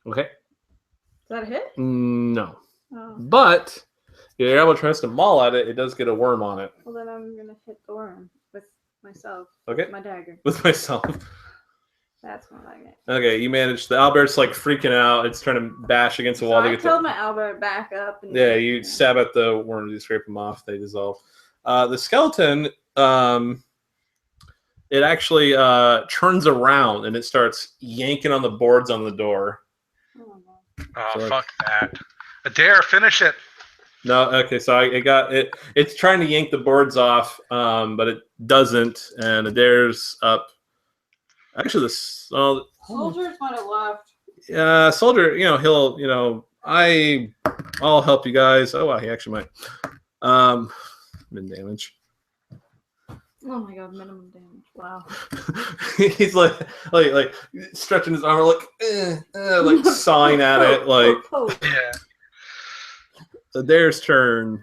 Okay. Is that a hit? No. Oh. But if your owlbear tries to maul at it, it does get a worm on it. Well, then I'm going to hit the worm with myself. Okay. With my dagger. With myself. That's what I get. Okay, you managed. The owlbear's like freaking out. It's trying to bash against the wall. I tell my owlbear back up. And you stab at the worms, you scrape them off, they dissolve. The skeleton, it actually turns around and it starts yanking on the boards on the door. Oh, fuck that. Adair, finish it. No, okay, so I got it. It's trying to yank the boards off, but it doesn't, and Adair's up. Actually, soldiers might have left. Yeah, soldier. I'll help you guys. Oh wow, he actually might. Min damage. Oh my God, minimum damage. Wow. He's like stretching his arm, like sawing at it, like. Yeah. Adair's turn.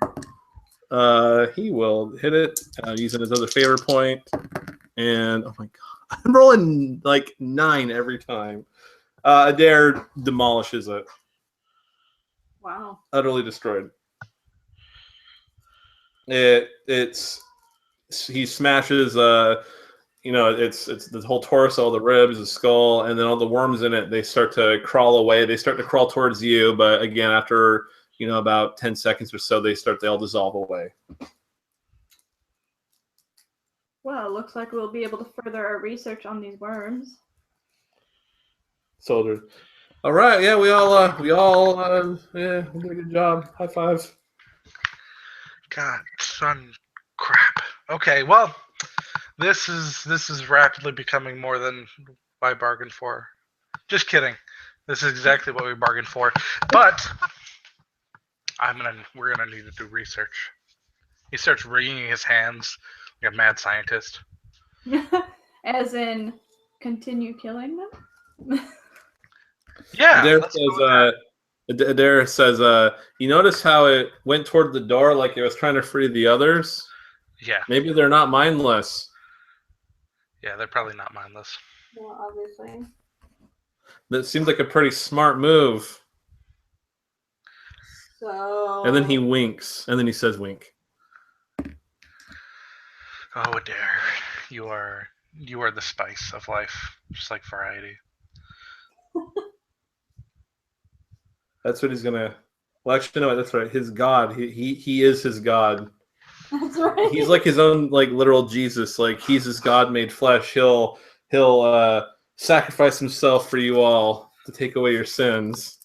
He will hit it using his other favor point, and oh my God. I'm rolling like 9 every time. Adair demolishes it. Wow. Utterly destroyed. He smashes it's the whole torso, the ribs, the skull, and then all the worms in it, they start to crawl away. They start to crawl towards you, but again, after about 10 seconds or so, they all dissolve away. Well, it looks like we'll be able to further our research on these worms. Soldiers. All right, yeah, we all we did a good job. High five. God, son, crap. Okay, well, this is rapidly becoming more than I bargained for. Just kidding. This is exactly what we bargained for. But we're gonna need to do research. He starts wringing his hands like a mad scientist. As in continue killing them? Yeah. Adair let's go with says, Adair says, you notice how it went toward the door like it was trying to free the others? that. Yeah. Maybe they're not mindless. Yeah, they're probably not mindless. Well, obviously. That seems like a pretty smart move. So. And then he winks. And then he says wink. Oh, Adair, you are the spice of life, just like variety. That's what he's gonna. Well, actually, no, that's right. His god. He is his god. That's right. He's like his own like literal Jesus. Like he's his God made flesh. He'll sacrifice himself for you all to take away your sins.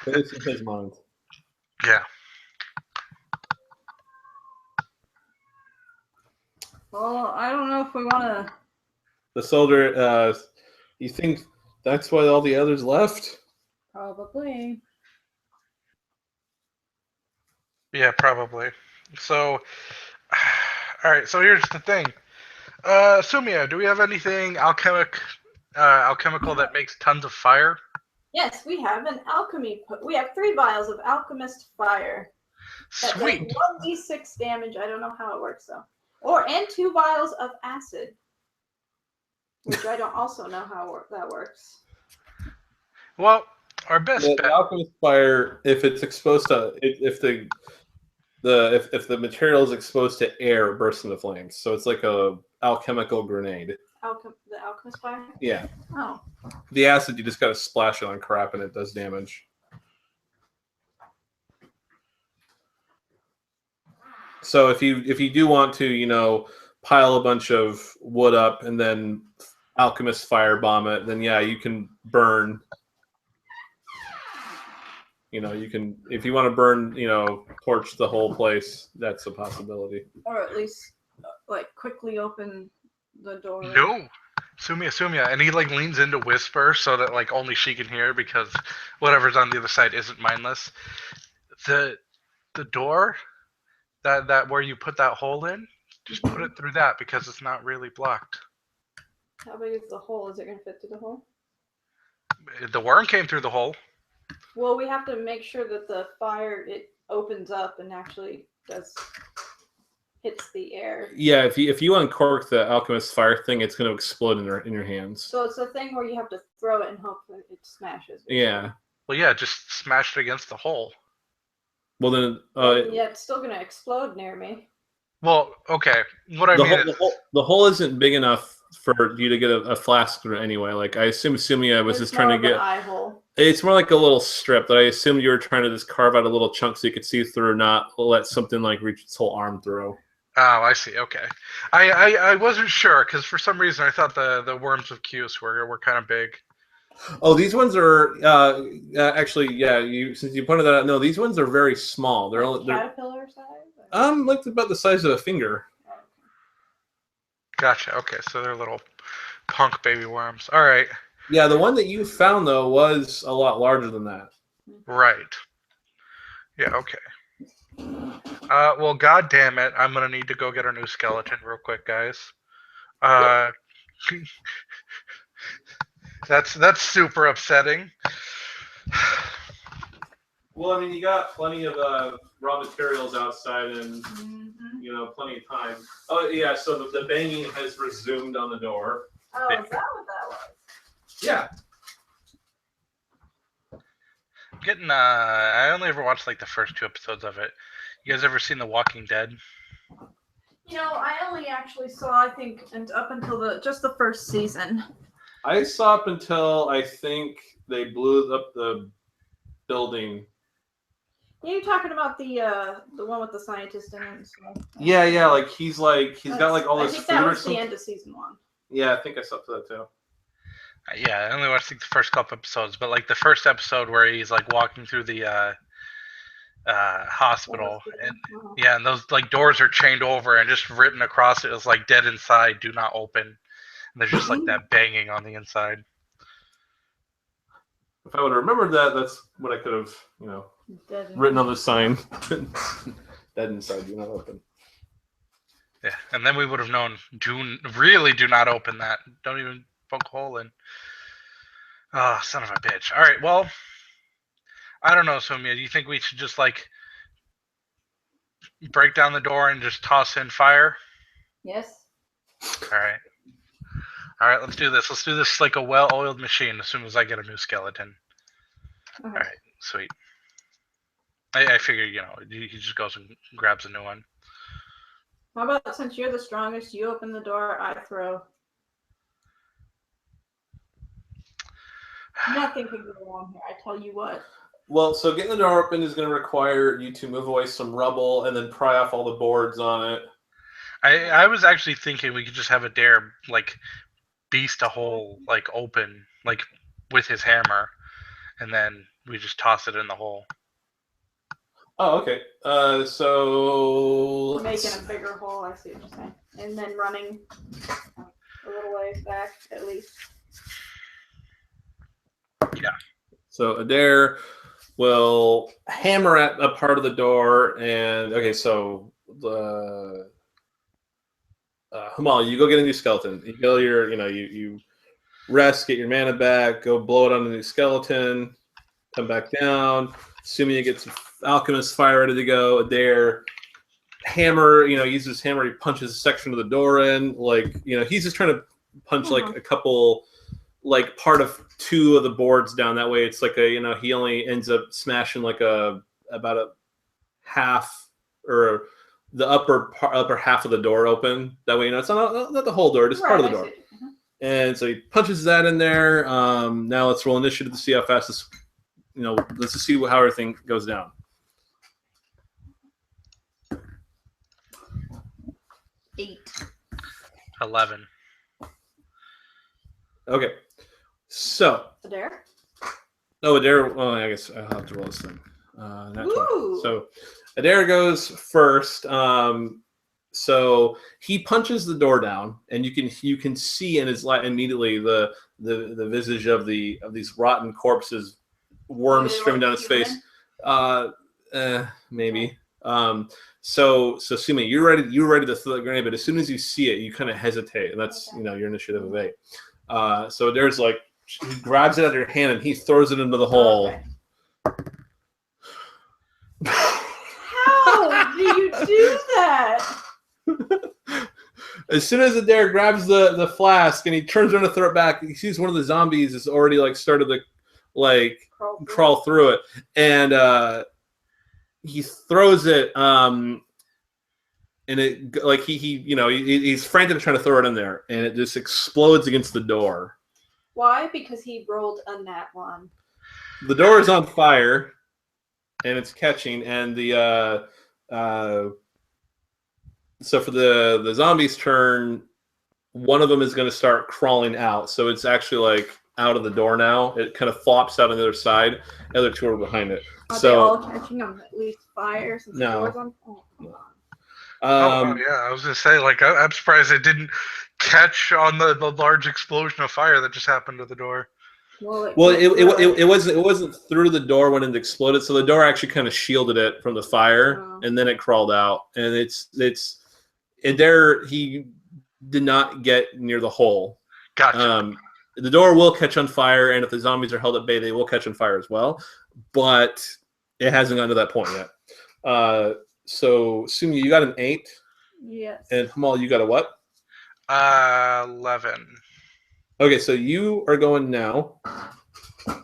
It's in his mind. Yeah. Well, I don't know if we want to. The soldier. You think that's why all the others left? Probably. Yeah, probably. So, all right. So here's the thing. Sumia, do we have anything alchemical that makes tons of fire? Yes, we have an alchemy. We have 3 vials of alchemist fire. That Sweet. does 1d6 damage. I don't know how it works though. And 2 vials of acid, which I don't also know how that works. Well, our best The bet. alchemist fire, if it's exposed to, if the material is exposed to air, it bursts into flames. So it's like a alchemical grenade. The alchemist fire? Yeah. Oh. The acid, you just gotta splash it on crap and it does damage. So if you do want to, pile a bunch of wood up and then alchemist firebomb it, then yeah, you can burn. You can, if you want to burn, torch the whole place. That's a possibility. Or at least, quickly open the door. No. Sumia, and he leans in to whisper so that only she can hear because whatever's on the other side isn't mindless. The door that where you put that hole in, just put it through that because it's not really blocked. How big is the hole? Is it going to fit through the hole? The worm came through the hole. Well, we have to make sure that the fire, it opens up and actually hits the air. Yeah, if you uncork the alchemist fire thing, it's going to explode in your hands. So it's a thing where you have to throw it and hope that it smashes. Yeah. Well, yeah, just smash it against the hole. Well then, yeah, it's still going to explode near me. Well, okay. What I mean is the hole isn't big enough for you to get a flask through anyway. I assume Sumia was just trying to get. An eye hole. It's more like a little strip that I assume you were trying to just carve out a little chunk so you could see through, not let something reach its whole arm through. Oh, I see. Okay, I wasn't sure because for some reason I thought the worms of Cuse were kind of big. Oh, these ones are actually, yeah. Since you pointed that out, no, these ones are very small. They're caterpillar size. About the size of a finger. Gotcha. Okay, so they're little punk baby worms. All right. Yeah, the one that you found though was a lot larger than that. Right. Yeah. Okay. Well, god damn it, I'm gonna need to go get a new skeleton real quick, guys. That's super upsetting. Well, I mean, you got plenty of raw materials outside, and plenty of time. Oh yeah, so the banging has resumed on the door. Oh, is that what that was? Yeah. I only ever watched the first 2 episodes of it. You guys ever seen The Walking Dead? I only actually saw, I think, up until just the first season. I saw up until I think they blew up the building. You're talking about the one with the scientist in it and stuff. Yeah, he's got all this food or something. That was the end of season 1. Yeah, I think I saw up to that too. Yeah, I only watched the first couple episodes, but the first episode where he's walking through the hospital, and yeah, and those doors are chained over and just written across it is dead inside, do not open. And there's just that banging on the inside. If I would have remembered that, that's what I could have, written on the sign. dead inside. Do not open. Yeah, and then we would have known. Really do not open that. Don't even poke a hole in. Oh, son of a bitch. All right, well, I don't know, Sumia. Do you think we should just like break down the door and just toss in fire? Yes. All right. All right, let's do this. Let's do this like a well-oiled machine as soon as I get a new skeleton. Okay. All right, sweet. I figure, he just goes and grabs a new one. How about since you're the strongest, you open the door, I throw. Nothing can go wrong here. I tell you what. Well, so getting the door open is going to require you to move away some rubble and then pry off all the boards on it. I was actually thinking we could just have Adair like beast a hole like open like with his hammer, and then we just toss it in the hole. Oh, okay. So Making a bigger hole, I see what you're saying. And then running a little ways back, at least. Yeah. So Adair will hammer at a part of the door, and okay, so the Hamal, you go get a new skeleton. You go you rest, get your mana back, go blow it on the new skeleton, come back down. Assuming you get some alchemist fire ready to go. Adair hammer, uses his hammer, he punches a section of the door in. He's just trying to punch like a couple, like part of two of the boards down. That way it's like he only ends up smashing like about a half or the upper half of the door open. That way, it's not the whole door, just part of the door. And so he punches that in there. Now let's roll initiative to see how fast this, let's just see how everything goes down. 8. 11. Okay. So. Adair? Oh, Adair. Well, I guess I'll have to roll this thing. Ooh. So Adair goes first. So he punches the door down, and you can see in his light immediately the visage of these rotten corpses, worms streaming down his face. Maybe. So Sumi, you're ready to throw the grenade, but as soon as you see it, you kind of hesitate, and that's your initiative of 8. So there's like he grabs it out of your hand and he throws it into the hole. Okay. How do you do that? As soon as Adair grabs the flask and he turns around to throw it back, he sees one of the zombies has already started to crawl through it, and he throws it, and it he's frantic trying to throw it in there, and it just explodes against the door. Why? Because he rolled a nat 1. The door is on fire, and it's catching, and so for the zombies' turn, one of them is going to start crawling out. So it's actually out of the door now. It kind of flops out on the other side. The other two are behind it. Are they all catching on at least fire since the door's on? Oh, come on. Yeah, I was going to say, I'm surprised it didn't catch on the large explosion of fire that just happened to the door. It wasn't through the door when it exploded. So the door actually kind of shielded it from the fire, and then it crawled out. And he did not get near the hole. Gotcha. The door will catch on fire, and if the zombies are held at bay, they will catch on fire as well. But it hasn't gotten to that point yet. So, Sumi, you got an 8. Yes. And Hamal, you got a what? 11. Okay, so you are going now. Guess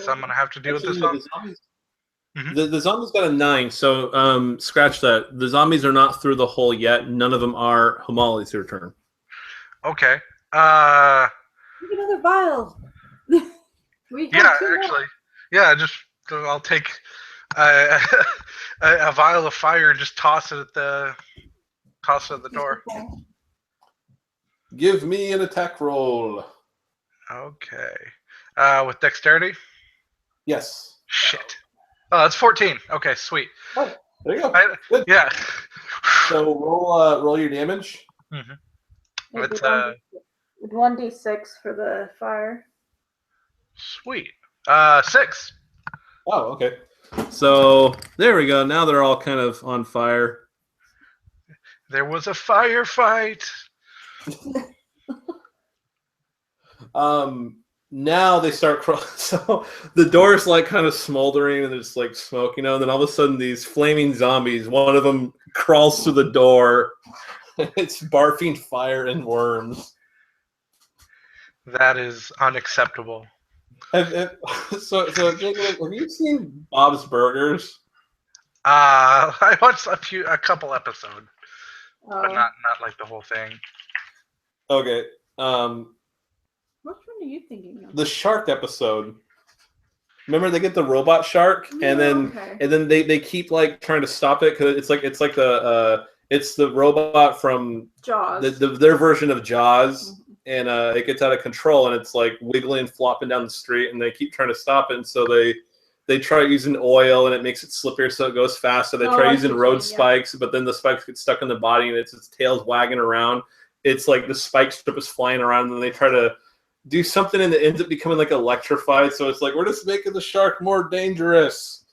I'm gonna have to deal with this one. The zombies got a 9, so scratch that. The zombies are not through the hole yet. None of them are. Hamal, it's your turn. Okay. Take another vial. Actually. Yeah, I'll take a vial of fire and just toss it at the door. Give me an attack roll. Okay. With dexterity? Yes. Shit. Oh, that's 14. Okay, sweet. Oh, there you go. Good. Yeah. So roll your damage. Mm-hmm. With 1d6 for the fire. Sweet. 6. Oh, okay. So there we go. Now they're all kind of on fire. There was a firefight. Now they start so the door's like kind of smoldering and there's like smoke, and then all of a sudden these flaming zombies, one of them crawls through the door. It's barfing fire and worms. That is unacceptable. So Jacob, have you seen Bob's Burgers? I watched a couple episodes, but not like the whole thing. Okay. Which one are you thinking of? The shark episode. Remember they get the robot shark, and then they keep like trying to stop it because it's the robot from Jaws. Their version of Jaws, and it gets out of control and it's like wiggling, flopping down the street, and they keep trying to stop it. And so they try using oil and it makes it slippier so it goes faster. They try using road spikes, but then the spikes get stuck in the body and its tail's wagging around. It's like the spike strip is flying around, and then they try to do something and it ends up becoming like electrified. So it's like, we're just making the shark more dangerous.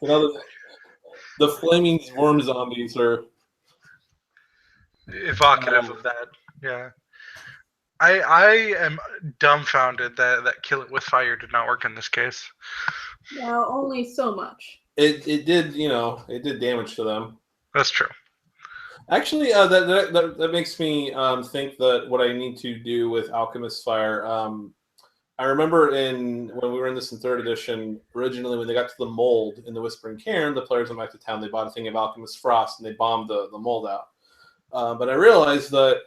The flaming worm zombies are evocative of that. Yeah. I am dumbfounded that kill it with fire did not work in this case. Well, only so much. It did, it did damage to them. That's true. Actually, that makes me think that what I need to do with Alchemist Fire. I remember when we were in this in 3rd edition, originally when they got to the mold in the Whispering Cairn, the players went back to town. They bought a thing of Alchemist Frost and they bombed the mold out. But I realized that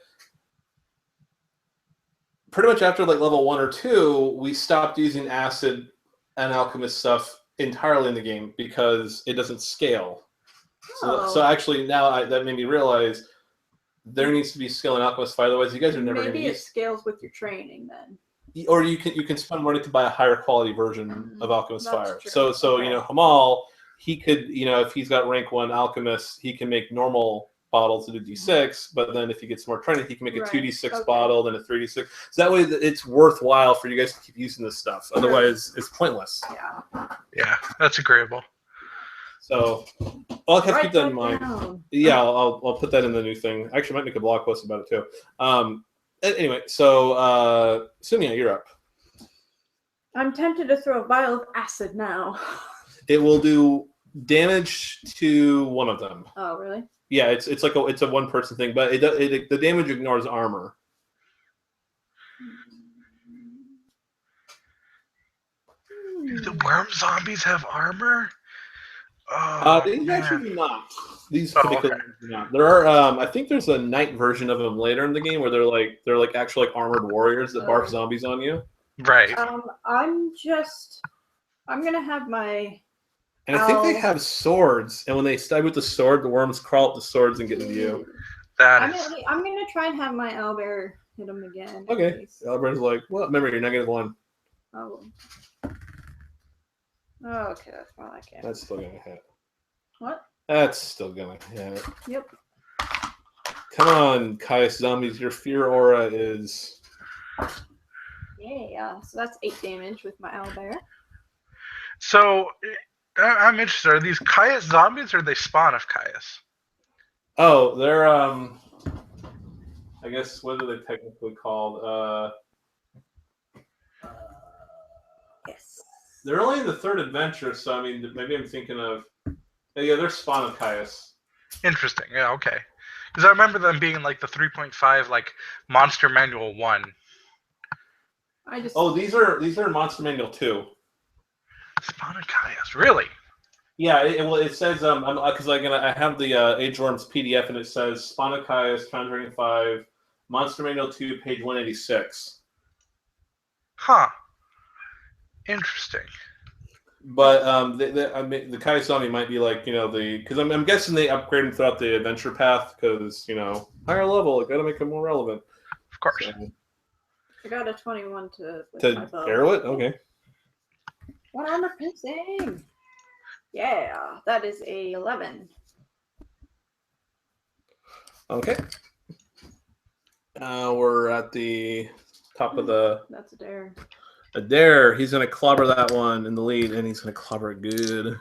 pretty much after like level 1 or 2, we stopped using acid and alchemist stuff entirely in the game because it doesn't scale. So actually now that made me realize there needs to be skill in Alchemist Fire. Otherwise, you guys are never going to use. Maybe it scales with your training then. Or you can spend money to buy a higher quality version of Alchemist Fire. True. So Hamal, he could, if he's got rank 1 Alchemist, he can make normal bottles to do D6. But then if he gets more training, he can make a 2D6 bottle, then a 3D6. So that way, it's worthwhile for you guys to keep using this stuff. Otherwise, it's pointless. Yeah, that's agreeable. So I'll have to keep that in mind. Yeah, I'll put that in the new thing. Actually, I might make a blog post about it too. Anyway, so Sumia, you're up. I'm tempted to throw a vial of acid now. It will do damage to one of them. Oh, really? Yeah, it's a one person thing, but the damage ignores armor. Do the worm zombies have armor? These actually do not. These particular do not. There are, I think there's a night version of them later in the game where they're like actual like armored warriors that barf zombies on you. Right. I'm gonna have my. And I think they have swords, and when they stab with the sword, the worms crawl up the swords and get into you. I'm gonna try and have my owlbear hit him again. Okay. Owlbear's like, well, remember you're -1. Oh. Oh, okay, that's all I can. That's still gonna hit. What? That's still gonna hit. Yep. Come on, Caius Zombies, your fear aura is... Yeah, so that's 8 damage with my owlbear. So, I'm interested. Are these Caius zombies or they spawn of Caius? Oh, they're, I guess, what are they technically called? Yes. They're only in the 3rd adventure, so I mean, maybe I'm thinking of... Yeah, they're Spawn of Caius. Interesting. Yeah, okay. Because I remember them being like the 3.5, like Monster Manual 1. Oh, these are Monster Manual 2. Spawn of Caius, really? Yeah, it says because I have the Age Worms PDF and it says Spawn of Caius, Conjuring 5, Monster Manual 2, page 186. Huh. Interesting. But the Caius zombie might be like because I'm guessing they upgrade them throughout the adventure path because higher level, got to make them more relevant. Of course. So, I got a 21 to arrow it. Okay. What on the piercing? Yeah, that is a 11. Okay. We're at the top of the. That's a dare. Adair, he's going to clobber that one in the lead, and he's going to clobber it good.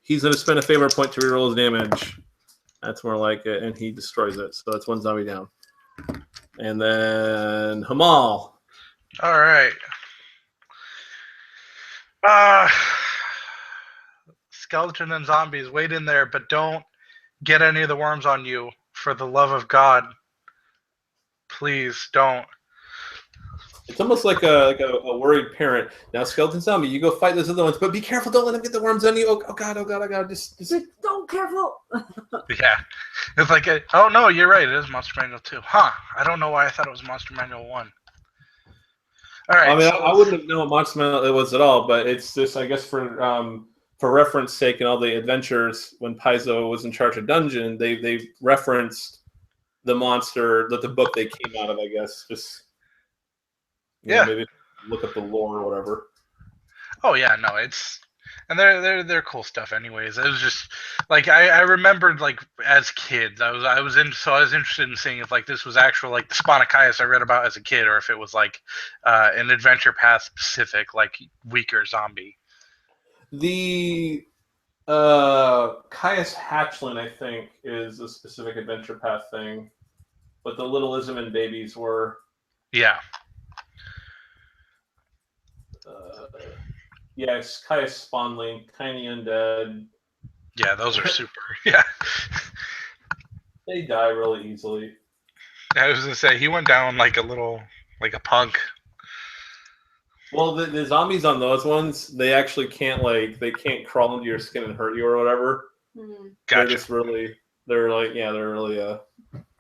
He's going to spend a favor point to reroll his damage. That's more like it, and he destroys it. So that's one zombie down. And then Hamal. All right. Skeleton and zombies, wait in there, but don't get any of the worms on you. For the love of God, please don't. It's almost like a worried parent. Now, skeleton zombie, you go fight those other ones, but be careful! Don't let them get the worms on you. Oh God! Just don't careful. Yeah, it's like, oh no, you're right. It is Monster Manual 2. Huh? I don't know why I thought it was Monster Manual 1. All right. I mean, I wouldn't have known what Monster Manual it was at all, but it's just, I guess, for reference sake and all the adventures, when Paizo was in charge of dungeon, they referenced the monster, the book they came out of, I guess. Just maybe look up the lore or whatever. Oh yeah, no, it's, and they're cool stuff anyways. It was just like I remembered, like, as kids, I was interested in seeing if, like, this was actual, like, the Sponacaius I read about as a kid, or if it was like an adventure path specific, like, weaker zombie. The Caius Hatchland, I think, is a specific adventure path thing, but the Little Isman babies were. Yeah. Yes, Caius Spawnling, Tiny Undead. Yeah, those are super. Yeah. They die really easily. I was gonna say, he went down like a punk. Well, the zombies on those ones, they actually can't crawl into your skin and hurt you or whatever. Mm-hmm. Gotcha. They're really the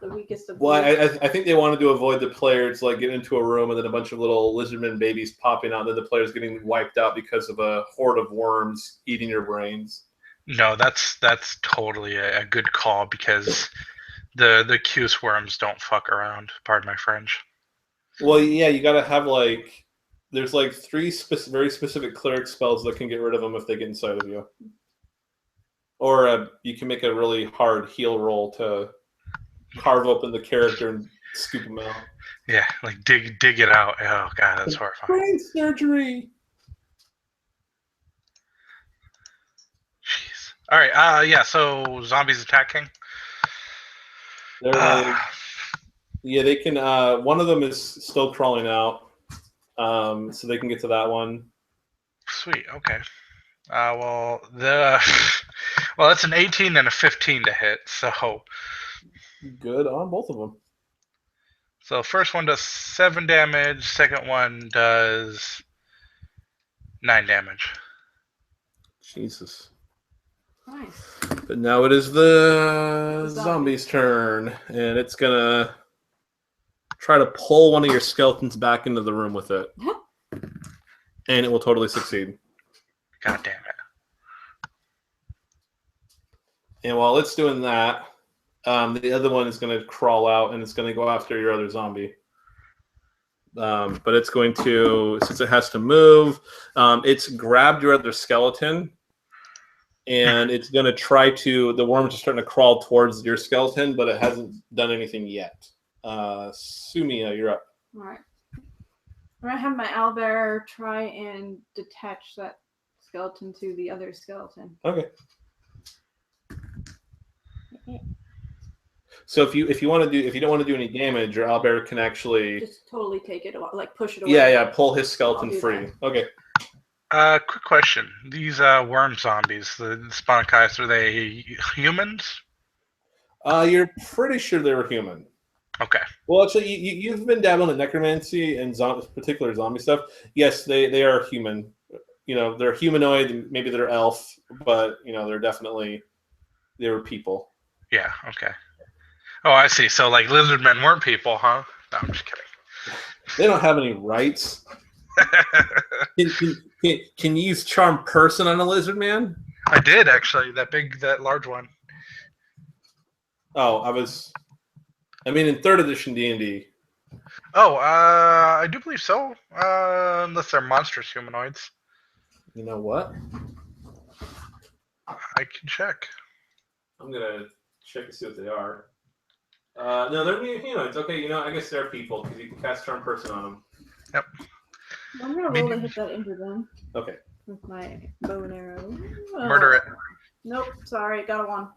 weakest of. Well, I think they wanted to avoid the players like getting into a room and then a bunch of little lizardmen babies popping out, and then the players getting wiped out because of a horde of worms eating your brains. No, that's totally a good call, because the Cuse worms don't fuck around. Pardon my French. Well, yeah, you got to have there's like 3 very specific cleric spells that can get rid of them if they get inside of you, or you can make a really hard heal roll to carve open the character and scoop them out. Yeah, like dig it out. Oh god, that's horrifying. Brain surgery. Jeez. All right. Yeah. So zombies attacking. They're they can. One of them is still crawling out, so they can get to that one. Sweet. Okay. Well, that's an 18 and a 15 to hit. So good on both of them. So first one does 7 damage. Second one does 9 damage. Jesus. Nice. But now it is the zombie's turn, and it's gonna try to pull one of your skeletons back into the room with it, and it will totally succeed. God damn it! And while it's doing that, the other one is going to crawl out, and it's going to go after your other zombie. But it's going to, since it has to move, it's grabbed your other skeleton, and it's going to try to, the worms are starting to crawl towards your skeleton, but it hasn't done anything yet. Sumia, you're up. All right. I'm going to have my owlbear try and detach that skeleton to the other skeleton. Okay. So if you don't want to do any damage, your owlbear can actually just totally take it, like push it away. Yeah, pull his skeleton free. That. Okay. Quick question: these worm zombies, the Sponacaius, are they humans? You're pretty sure they were human. Okay. Well, actually, you've been dabbling in necromancy and particular zombie stuff. Yes, they are human. They're humanoid. Maybe they're elf, but they were people. Yeah. Okay. Oh, I see. So, like, lizard men weren't people, huh? No, I'm just kidding. They don't have any rights. Can you use charm person on a lizard man? I did, actually. That large one. Oh, in 3rd edition D&D. Oh, I do believe so. Unless they're monstrous humanoids. You know what? I can check. I'm gonna check to see what they are. No, they're humanoids. Okay, I guess they're people because you can cast charm person on them. Yep. I'm gonna roll to hit that injured one Okay. with my bow and arrow. Murder it. Nope, sorry, got a 1.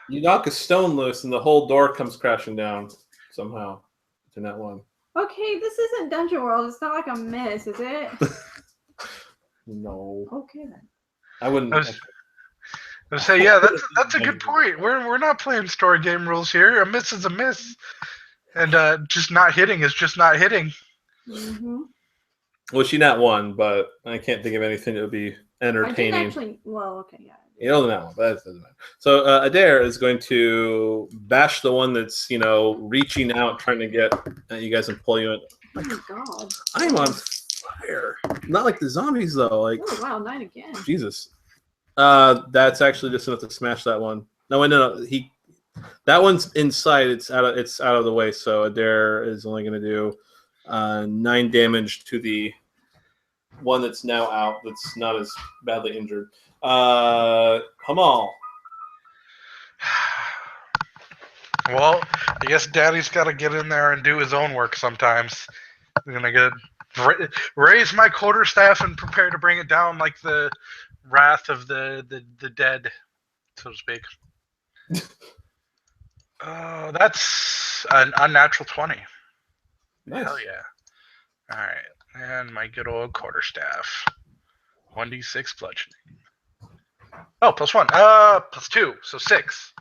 You knock a stone loose, and the whole door comes crashing down somehow. To that one. Okay, this isn't Dungeon World. It's not like a miss, is it? No. Okay then. I wouldn't. I say, yeah, that's a good point. We're not playing story game rules here. A miss is a miss, and just not hitting is just not hitting. Mm-hmm. Well, she not one, but I can't think of anything that would be entertaining. I didn't actually. Well, okay, yeah. You know that one, but that doesn't matter. So Adair is going to bash the one that's reaching out, trying to get you guys and pull you in. Oh my god! I'm on fire. Not like the zombies though. Like oh wow, 9 again. Jesus. That's actually just enough to smash that one. No, that one's inside. It's out of the way. So Adair is only going to do 9 damage to the one that's now out. That's not as badly injured. Hamal. Well, I guess Daddy's got to get in there and do his own work sometimes. I'm gonna raise my quarterstaff and prepare to bring it down like the wrath of the dead, so to speak. That's an unnatural 20. Nice. Hell yeah! All right, and my good old quarterstaff. 1d6 bludgeoning. Oh, +1. +2, so 6.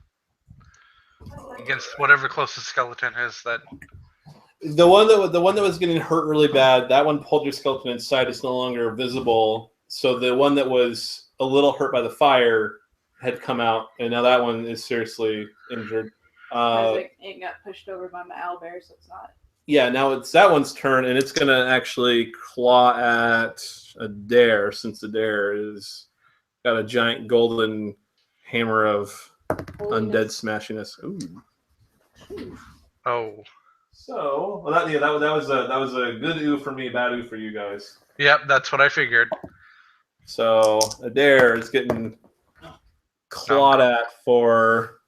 Against whatever closest skeleton is that. The one that was getting hurt really bad, that one pulled your skeleton inside. It's no longer visible. So the one that was a little hurt by the fire had come out, and now that one is seriously injured. It got pushed over by my owlbear, so it's not. Yeah, now it's that one's turn, and it's gonna actually claw at Adair, since Adair is got a giant golden hammer of undead smashiness. Ooh. Oh. So, well, that was a good ooh for me, bad ooh for you guys. Yep, that's what I figured. So Adair is getting clawed at for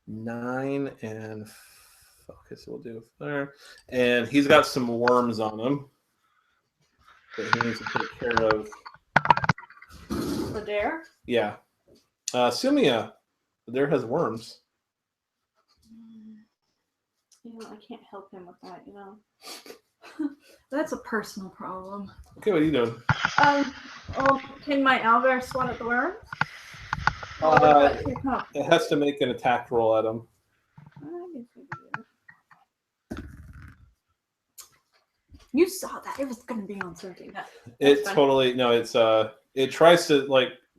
9 and focus. We'll do there, and he's got some worms on him that he needs to take care of. Adair? Yeah, Sumia, Adair has worms. I can't help him with that, That's a personal problem. Okay, what are you doing? Can my owlbear swat at the worm? It has to make an attack roll at him. You saw that. It was going to be on something. It tries to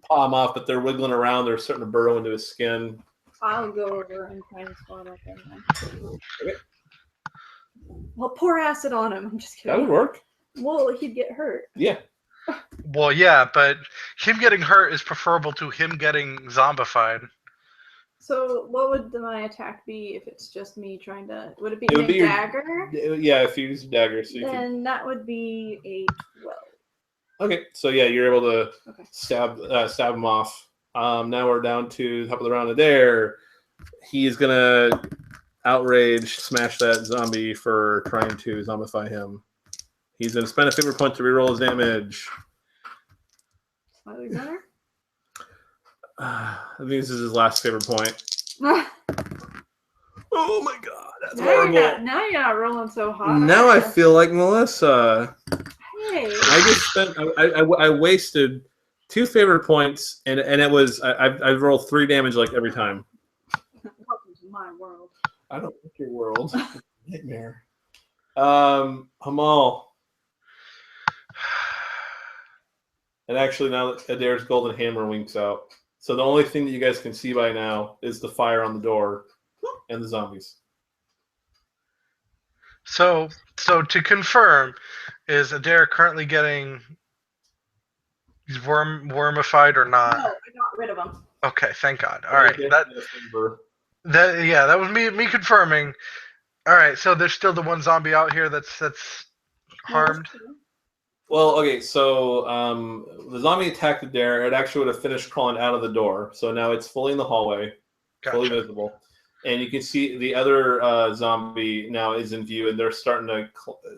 paw him off, but they're wiggling around. They're starting to burrow into his skin. I'll go over and try and swat at him. Okay. Well, pour acid on him. I'm just kidding. That would work. Well, he'd get hurt. Yeah. Well, yeah, but him getting hurt is preferable to him getting zombified. So, what would my attack be if it's just me trying to? Would it be a dagger? Yeah, if you use a dagger, then that would be a 12. Okay, so yeah, you're able to stab him off. Now we're down to the top of the round. There, he's gonna outrage smash that zombie for trying to zombify him. He's gonna spend a favor point to reroll his damage. Slightly better. I think this is his last favor point. Oh my god, that's horrible. Now you're not rolling so hot. Now I feel like Melissa. Hey. I just spent. I wasted 2 favor points, and it was I rolled 3 damage every time. Welcome to my world. I don't like your world. Nightmare. Hamal. And actually, now Adair's golden hammer winks out. So the only thing that you guys can see by now is the fire on the door and the zombies. So to confirm, is Adair currently getting wormified or not? No, I got rid of him. Okay, thank God. All right, that was me confirming. All right, so there's still the one zombie out here that's harmed. Well, okay, so the zombie attacked Adair. It actually would have finished crawling out of the door. So now it's fully in the hallway, fully visible. and you can see the other zombie now is in view, and they're starting to.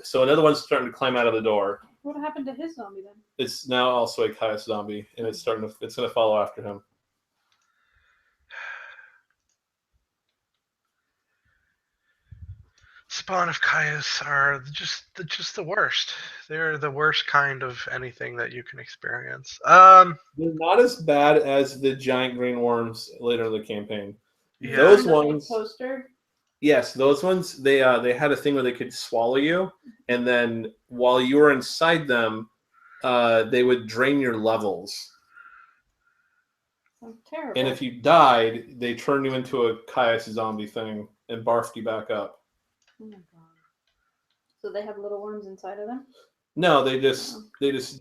So another one's starting to climb out of the door. What happened to his zombie then? It's now also a Caius zombie, and it's going to follow after him. Spawn of Caius are just the worst. They're the worst kind of anything that you can experience. They're not as bad as the giant green worms later in the campaign. Yeah. Those The ones, poster. yes, those ones. They had a thing where they could swallow you, and then while you were inside them, they would drain your levels. Sounds terrible. And if you died, they turned you into a Caius zombie thing and barfed you back up. Oh my god. So they have little worms inside of them? No, they just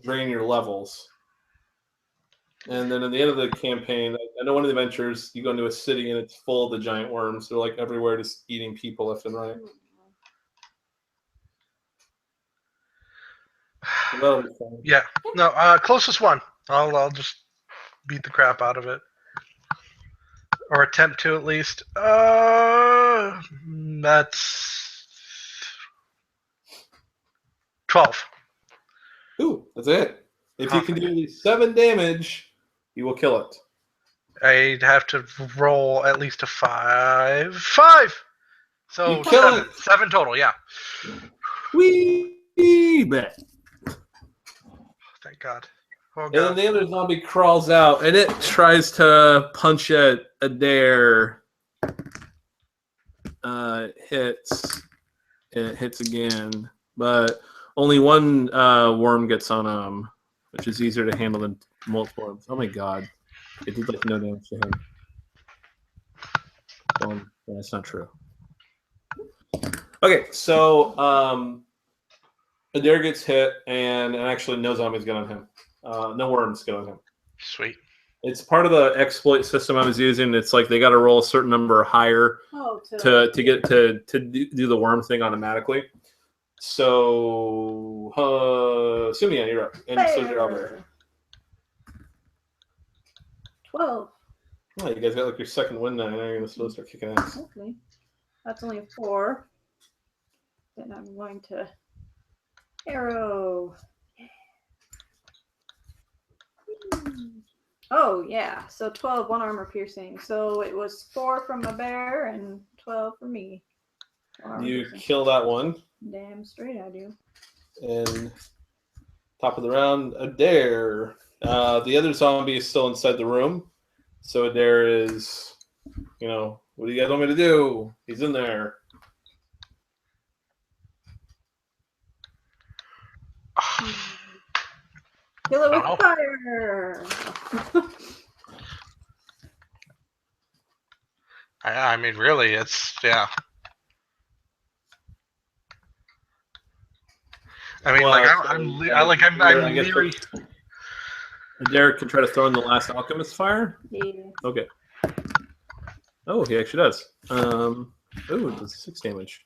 drain your levels. And then at the end of the campaign, I know one of the adventures, you go into a city and it's full of the giant worms. They're like everywhere, just eating people left and right. So that'll be fun. Yeah. No. Closest one. I'll just beat the crap out of it, or attempt to at least. That's 12. Ooh, that's it. If you can do at least 7 damage, you will kill it. I'd have to roll at least a 5. 5! So You kill 7. it. 7 total, yeah. Wee bet. Thank God. Oh, And then God. the other zombie crawls out and it tries to punch at Adair. Hits. It hits again. But only one worm gets on him, which is easier to handle than multiple worms. Oh my god. It did like no damage to him. That's not true. Okay, so Adair gets hit, and actually no zombies get on him. No worms get on him. Sweet. It's part of the exploit system I was using. It's like they got to roll a certain number higher to get to do the worm thing automatically. So, Sumia, you're up. And so you're Albert. 12. Oh, you guys got like your second win now. Now you're going to start kicking ass. Hopefully. That's only a 4. Then I'm going to arrow. Oh, yeah. So 12, 1 armor piercing. So it was 4 from a bear and 12 for me. You kill that one. Damn straight I do. And top of the round, Adair. The other zombie is still inside the room. So Adair is, what do you guys want me to do? He's in there. Kill it with fire! I mean, really, it's, yeah. I mean, well, I'm leery. Adair can try to throw in the last alchemist fire? Yeah. Okay. Oh, he actually does. Oh, it does 6 damage.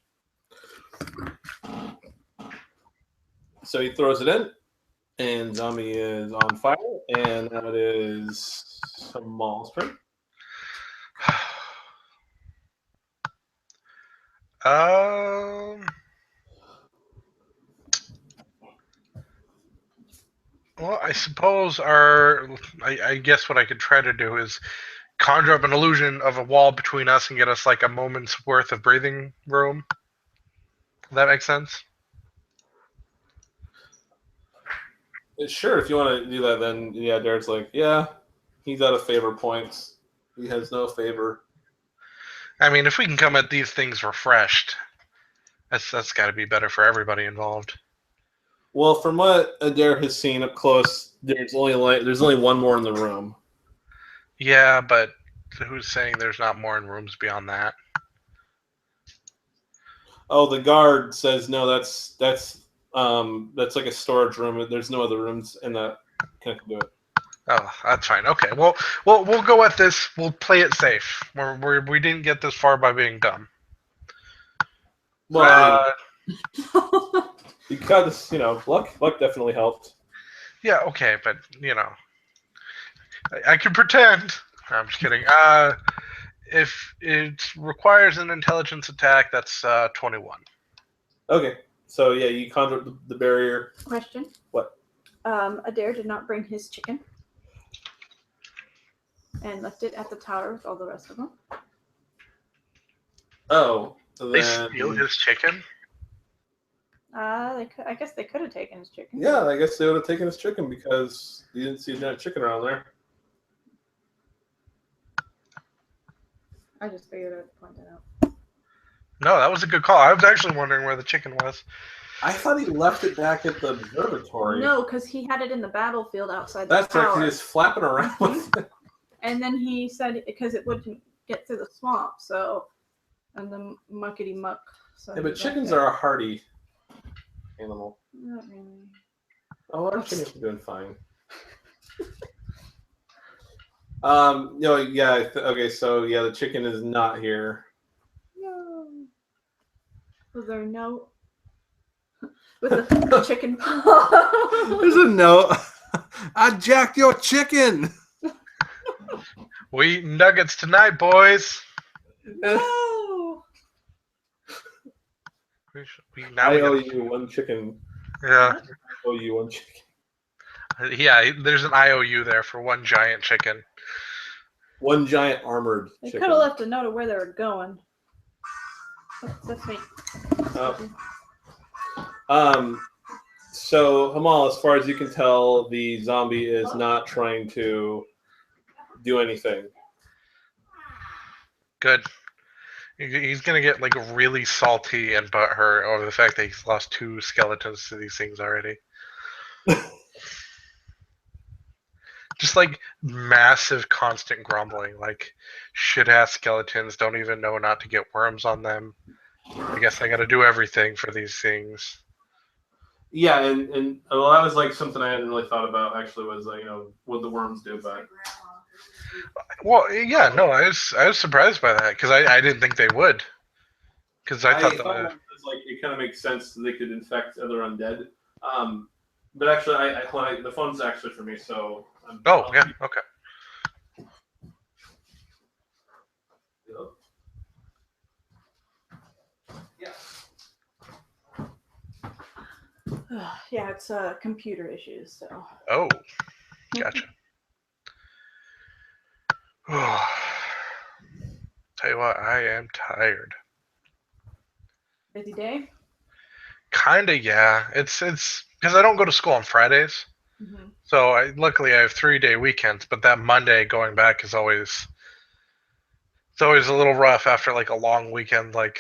So he throws it in, and zombie is on fire, and now it is Amal's turn. Well, I suppose I guess what I could try to do is conjure up an illusion of a wall between us and get us like a moment's worth of breathing room. Does that make sense? Sure, if you want to do that, then yeah, Derek's like, yeah, he's out of favor points. He has no favor. I mean, if we can come at these things refreshed, that's got to be better for everybody involved. Well, from what Adair has seen up close, there's only one more in the room. Yeah, but who's saying there's not more in rooms beyond that? Oh, the guard says no. That's like a storage room. There's no other rooms in that can do it. Oh, that's fine. Okay, well, we'll go at this. We'll play it safe. We didn't get this far by being dumb. Well, because luck definitely helped. Yeah, okay, but I can pretend. I'm just kidding. If it requires an intelligence attack, that's 21. Okay. So yeah, you conjure the barrier. Question. What? Adair did not bring his chicken and left it at the tower with all the rest of them. Oh, They then steal his chicken? I guess they could have taken his chicken. yeah, I guess they would have taken his chicken because you didn't see a giant chicken around there. I just figured I'd point that out. No, that was a good call. I was actually wondering where the chicken was. I thought he left it back at the observatory. No, because he had it in the battlefield outside the That's right. tower. He was flapping around with it. And then he said because it wouldn't get through the swamp, so and the muckety muck. So Yeah, but chickens are a hardy animal. Not really. Oh, our chickens are doing fine. Yeah. Okay, so yeah, the chicken is not here. No. Was there a note with a chicken paw? There's a note. I jacked your chicken. We eat nuggets tonight, boys. No. I owe you one chicken. Yeah. I owe you one chicken. Yeah, there's an IOU there for one giant chicken. One giant armored They chicken. could have left a note of where they were going. That's me. So Hamal, as far as you can tell, the zombie is not trying to do anything. Good. He's gonna get like really salty and butthurt over the fact that he's lost 2 skeletons to these things already. Just like massive constant grumbling, like shit ass skeletons don't even know not to get worms on them. I guess I gotta do everything for these things. Yeah, and well, that was like something I hadn't really thought about. Actually, was what the worms do, but Well, yeah, no, I was surprised by that because I didn't think they would. Because I thought it was like it kind of makes sense that they could infect other undead. But actually, the phone's actually for me, so. Yeah, okay. Yeah, it's computer issues. So. Oh, gotcha. Tell you what, I am tired. Busy day. Kinda, yeah. It's because I don't go to school on Fridays, so luckily I have 3-day weekends. But that Monday going back is always a little rough after like a long weekend, like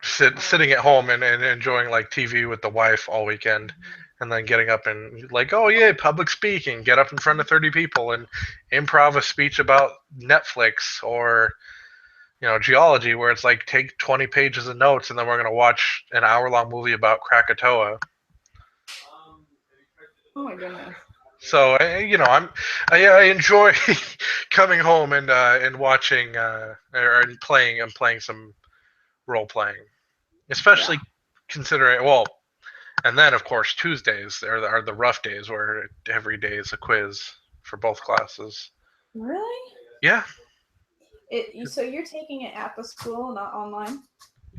sitting at home and enjoying like TV with the wife all weekend, and then getting up and like, oh yeah, public speaking, get up in front of 30 people and improv a speech about Netflix or geology, where it's like take 20 pages of notes and then we're gonna watch an hour-long movie about Krakatoa. Oh my goodness. So I enjoy coming home and watching or playing some role playing, especially considering and then of course Tuesdays are the rough days where every day is a quiz for both classes. Really? Yeah. So you're taking it at the school, not online?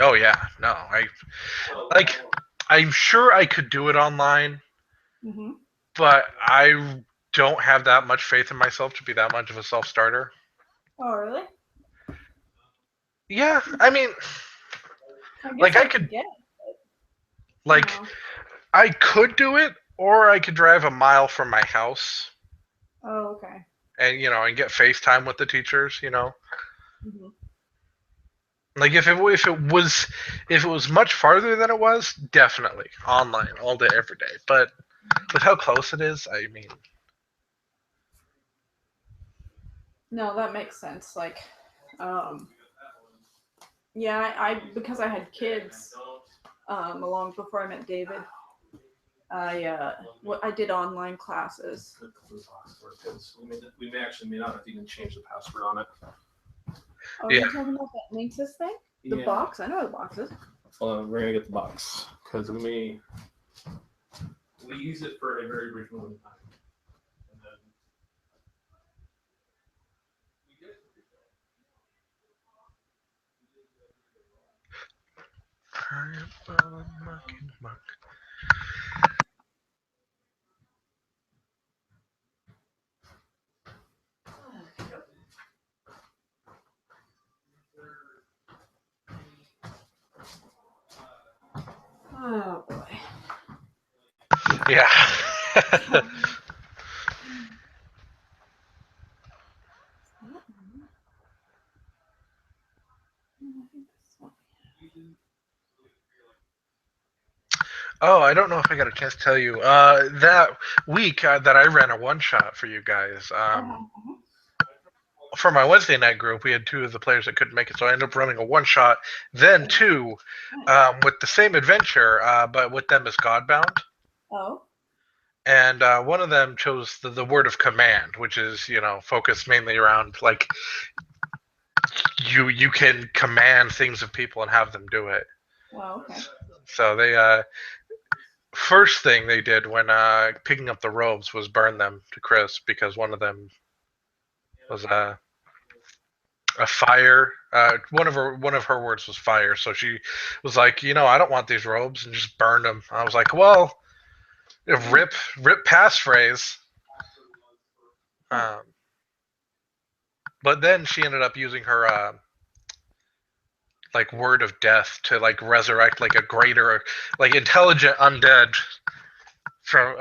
Oh yeah, no, I'm sure I could do it online, but I don't have that much faith in myself to be that much of a self-starter. Oh really? Yeah, I mean, I could get it. I could do it, or I could drive a mile from my house. Oh okay. And and get FaceTime with the teachers. Like if it was much farther than it was, definitely online all day every day. But with how close it is, I mean. No, that makes sense. Yeah, I because I had kids along before I met David. I did online classes. We may not have to even change the password on it. Oh, you're talking about that Linksys thing? The box? I know the box is. Hold on, we're gonna get the box because we use it for a very brief moment of time, and then we get it. Oh boy. Yeah. Oh, I don't know if I got a chance to tell you. That week that I ran a one shot for you guys. For my Wednesday night group, we had two of the players that couldn't make it, so I ended up running a one shot. Then two, with the same adventure, but with them as Godbound. Oh. And one of them chose the word of command, which is focused mainly around like you can command things of people and have them do it. Wow. Okay. So they first thing they did when picking up the robes was burn them to crisp because one of them was a fire. One of her words was fire, so she was like, I don't want these robes, and just burned them. I was like, well, rip passphrase. But then she ended up using her like word of death to like resurrect like a greater, like intelligent undead from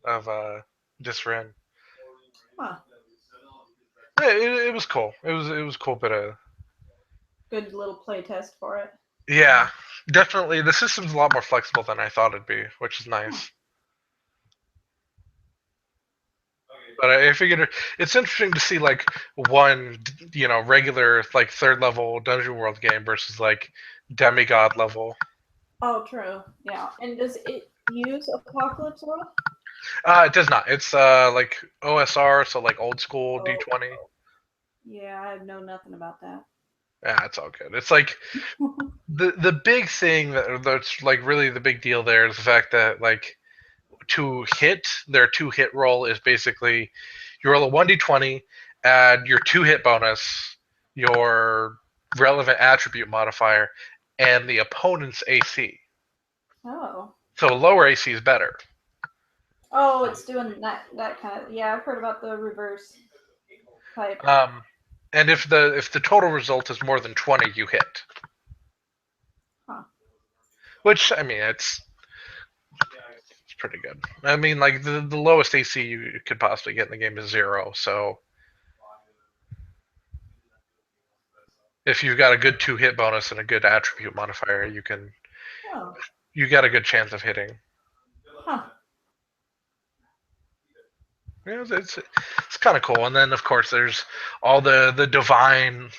of Disrin. Huh. It was cool. It was cool, but Good little play test for it. yeah, definitely the system's a lot more flexible than I thought it'd be, which is nice. But I figured it's interesting to see like one, regular like third level dungeon world game versus like demigod level. Oh, true. Yeah. And does it use Apocalypse World? It does not. It's like OSR, so like old school D20. Yeah, I know nothing about that. Yeah, it's all good. It's like the big thing that's like really the big deal there is the fact that like their 2-hit roll is basically you roll a 1d20, add your 2-hit bonus, your relevant attribute modifier, and the opponent's AC. Oh. So lower AC is better. Oh, it's doing that kind of. Yeah, I've heard about the reverse type. And if the total result is more than 20, you hit. Huh. Which I mean, it's pretty good. I mean, like the lowest AC you could possibly get in the game is 0. So if you've got a good 2-hit bonus and a good attribute modifier, you got a good chance of hitting. Huh. Yeah, it's kind of cool. And then of course there's all the divine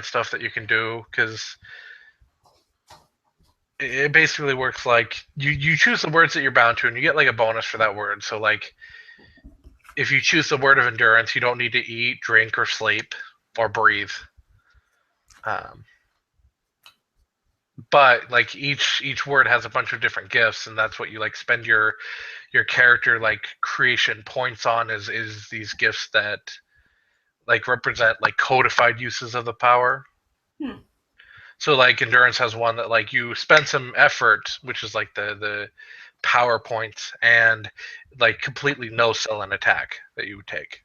stuff that you can do because it basically works like you choose the words that you're bound to and you get like a bonus for that word. So like if you choose the word of endurance, you don't need to eat, drink, or sleep or breathe. But like each word has a bunch of different gifts, and that's what you like spend your character like creation points on is these gifts that like represent like codified uses of the power. So like endurance has one that like you spend some effort, which is like the power points, and like completely no sell an attack that you would take.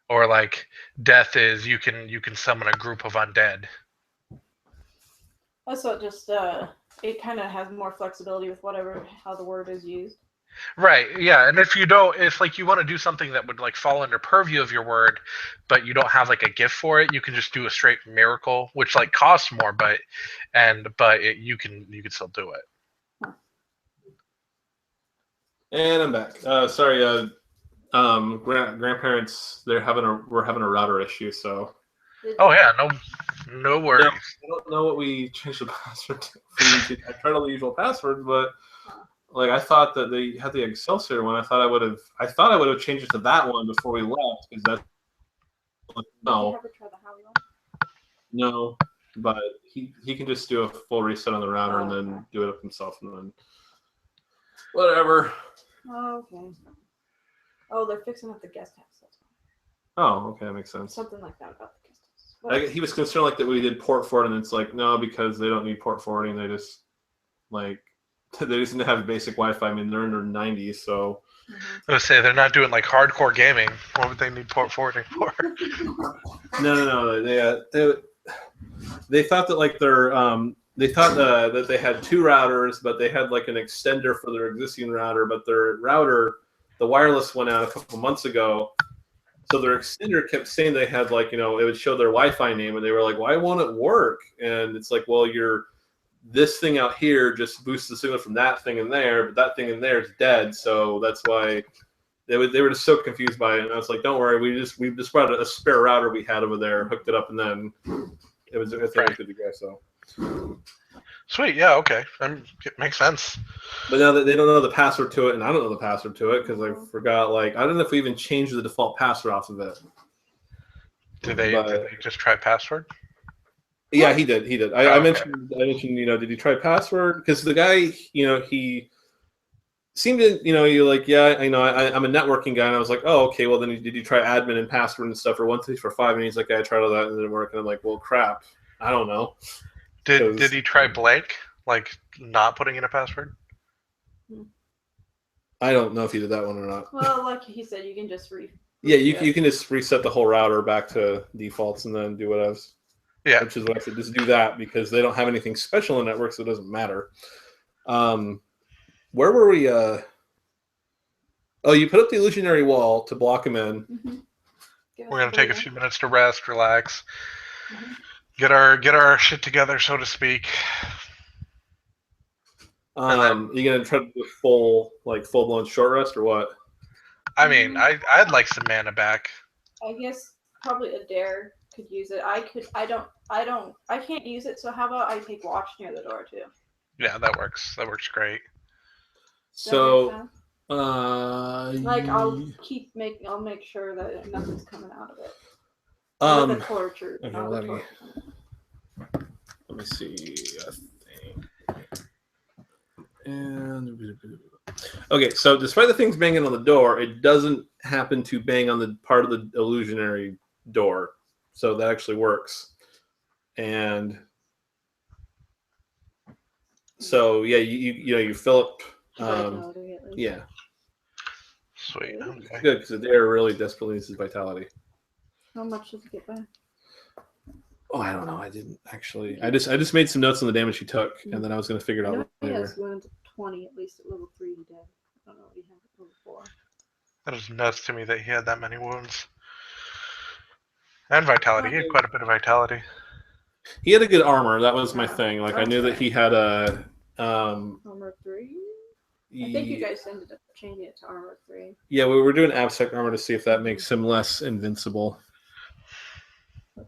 Or like death is you can summon a group of undead. So it just it kind of has more flexibility with how the word is used. Right, yeah, and if like you want to do something that would like fall under purview of your word, but you don't have like a gift for it, you can just do a straight miracle, which like costs more, but you can still do it. Huh. And I'm back. Sorry, grandparents, we're having a router issue, so. Oh yeah, no worries. Yeah, I don't know what we changed the password to. I tried all the usual passwords, but like I thought that they had the Excelsior one. I thought I would have changed it to that one before we left because that's no. Did you ever try the Howie one? No, but he can just do a full reset on the router and then do it up himself and then whatever. Okay. Oh, they're fixing up the guest house. Oh, okay, that makes sense. Something like that about the guest house. He was concerned like that we did port forward, and it's like no, because they don't need port forwarding. They just like they just need to have basic Wi-Fi. I mean, they're in their 90s, so. I would say they're not doing like hardcore gaming. What would they need port forwarding for? No. They thought that like they thought that they had two routers, but they had like an extender for their existing router. But their router, the wireless went out a couple months ago, so their extender kept saying they had like it would show their Wi-Fi name, and they were like, "Why won't it work?" And it's like, well, this thing out here just boosts the signal from that thing in there, but that thing in there is dead, so that's why they were just so confused by it. And I was like, don't worry, we just brought a spare router we had over there, hooked it up, and then it was good to go. So sweet, yeah, okay, it makes sense. But now that they don't know the password to it, and I don't know the password to it because I forgot. Like I don't know if we even changed the default password off of it. Did they just try password? Yeah, he did. I mentioned, did he try password? Because the guy, he seemed to, you're like, yeah, I'm a networking guy, and I was like, oh, okay, well then did you try admin and password and stuff for 1 2 3 4 5? And he's like, yeah, I tried all that and it didn't work. And I'm like, well, crap, I don't know. Did he try blank, like not putting in a password? I don't know if he did that one or not. Well, like he said, you can just Yeah, you can just reset the whole router back to defaults and then do what else. Yeah. Which is what I said, just do that because they don't have anything special in the network, so it doesn't matter. Where were we? Oh, you put up the illusionary wall to block him in. Mm-hmm. We're going to take a few minutes to rest, relax, get our shit together, so to speak. You going to try to do a full-blown short rest or what? I mean, I'd like some mana back. I guess probably Adair could use it. I can't use it, so how about I take watch near the door too? Yeah, that works. That works great. So, I'll make sure that nothing's coming out of it. With a torch or okay, let me see a thing. And okay, so despite the things banging on the door, it doesn't happen to bang on the part of the illusionary door, so that actually works. And so yeah, you fill up. Yeah. Sweet. Okay. Good, because they're really desperately needs his vitality. How much does it get back? Oh, I don't know. I didn't actually. I just made some notes on the damage he took, and then I was going to figure it out He later. has wounds 20 at least at level 3. He did. I don't know what he had at level 4. That is nuts to me that he had that many wounds. And vitality. He had quite a bit of vitality. He had a good armor. That was my thing. Like I knew that he had a armor 3. I think you guys ended up changing it to armor 3. Yeah, we were doing abstract armor to see if that makes him less invincible.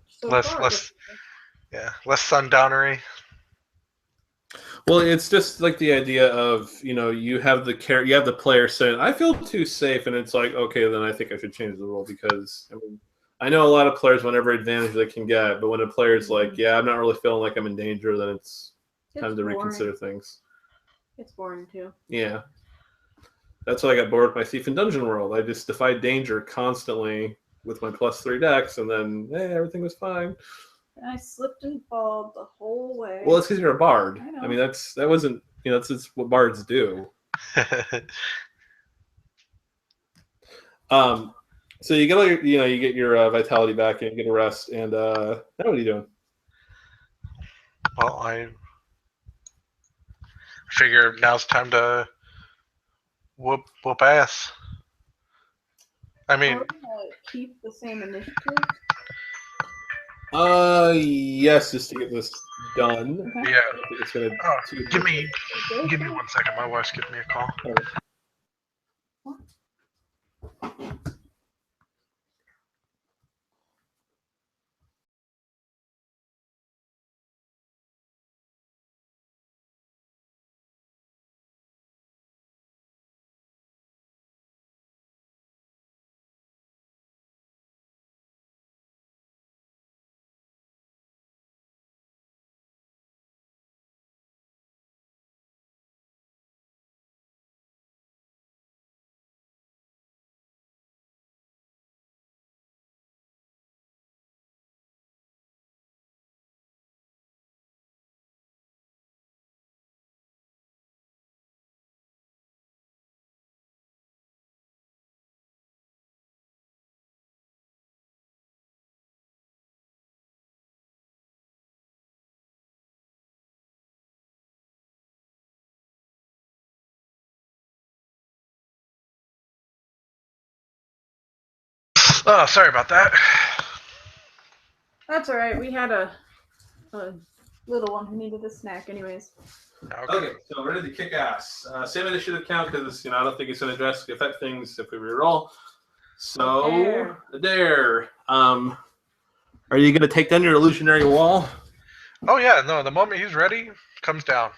So less sundownery. Well, it's just like the idea of you have the player saying I feel too safe, and it's like okay, then I think I should change the rule because I know a lot of players want every advantage they can get, but when a player's like, yeah, I'm not really feeling like I'm in danger, then it's time to reconsider things. It's boring too. Yeah. That's why I got bored with my Thief in Dungeon World. I just defied danger constantly with my +3 decks, and then everything was fine. And I slipped and falled the whole way. Well, it's because you're a bard. I know. I mean, that wasn't that's just what bards do. So you get all your you get your vitality back and you get a rest, and now what are you doing? Well, I figure now's time to whoop ass. I mean, are we gonna keep the same initiative? Yes, just to get this done. Okay. yeah. I think it's gonna Give me 1 second. My wife's giving me a call. Oh, sorry about that. That's all right. We had a little one who needed a snack, anyways. Okay, so ready to kick ass. Same initiative count because I don't think it's going to affect things if we reroll. So there. Are you going to take down your illusionary wall? Oh yeah, no. The moment he's ready, comes down.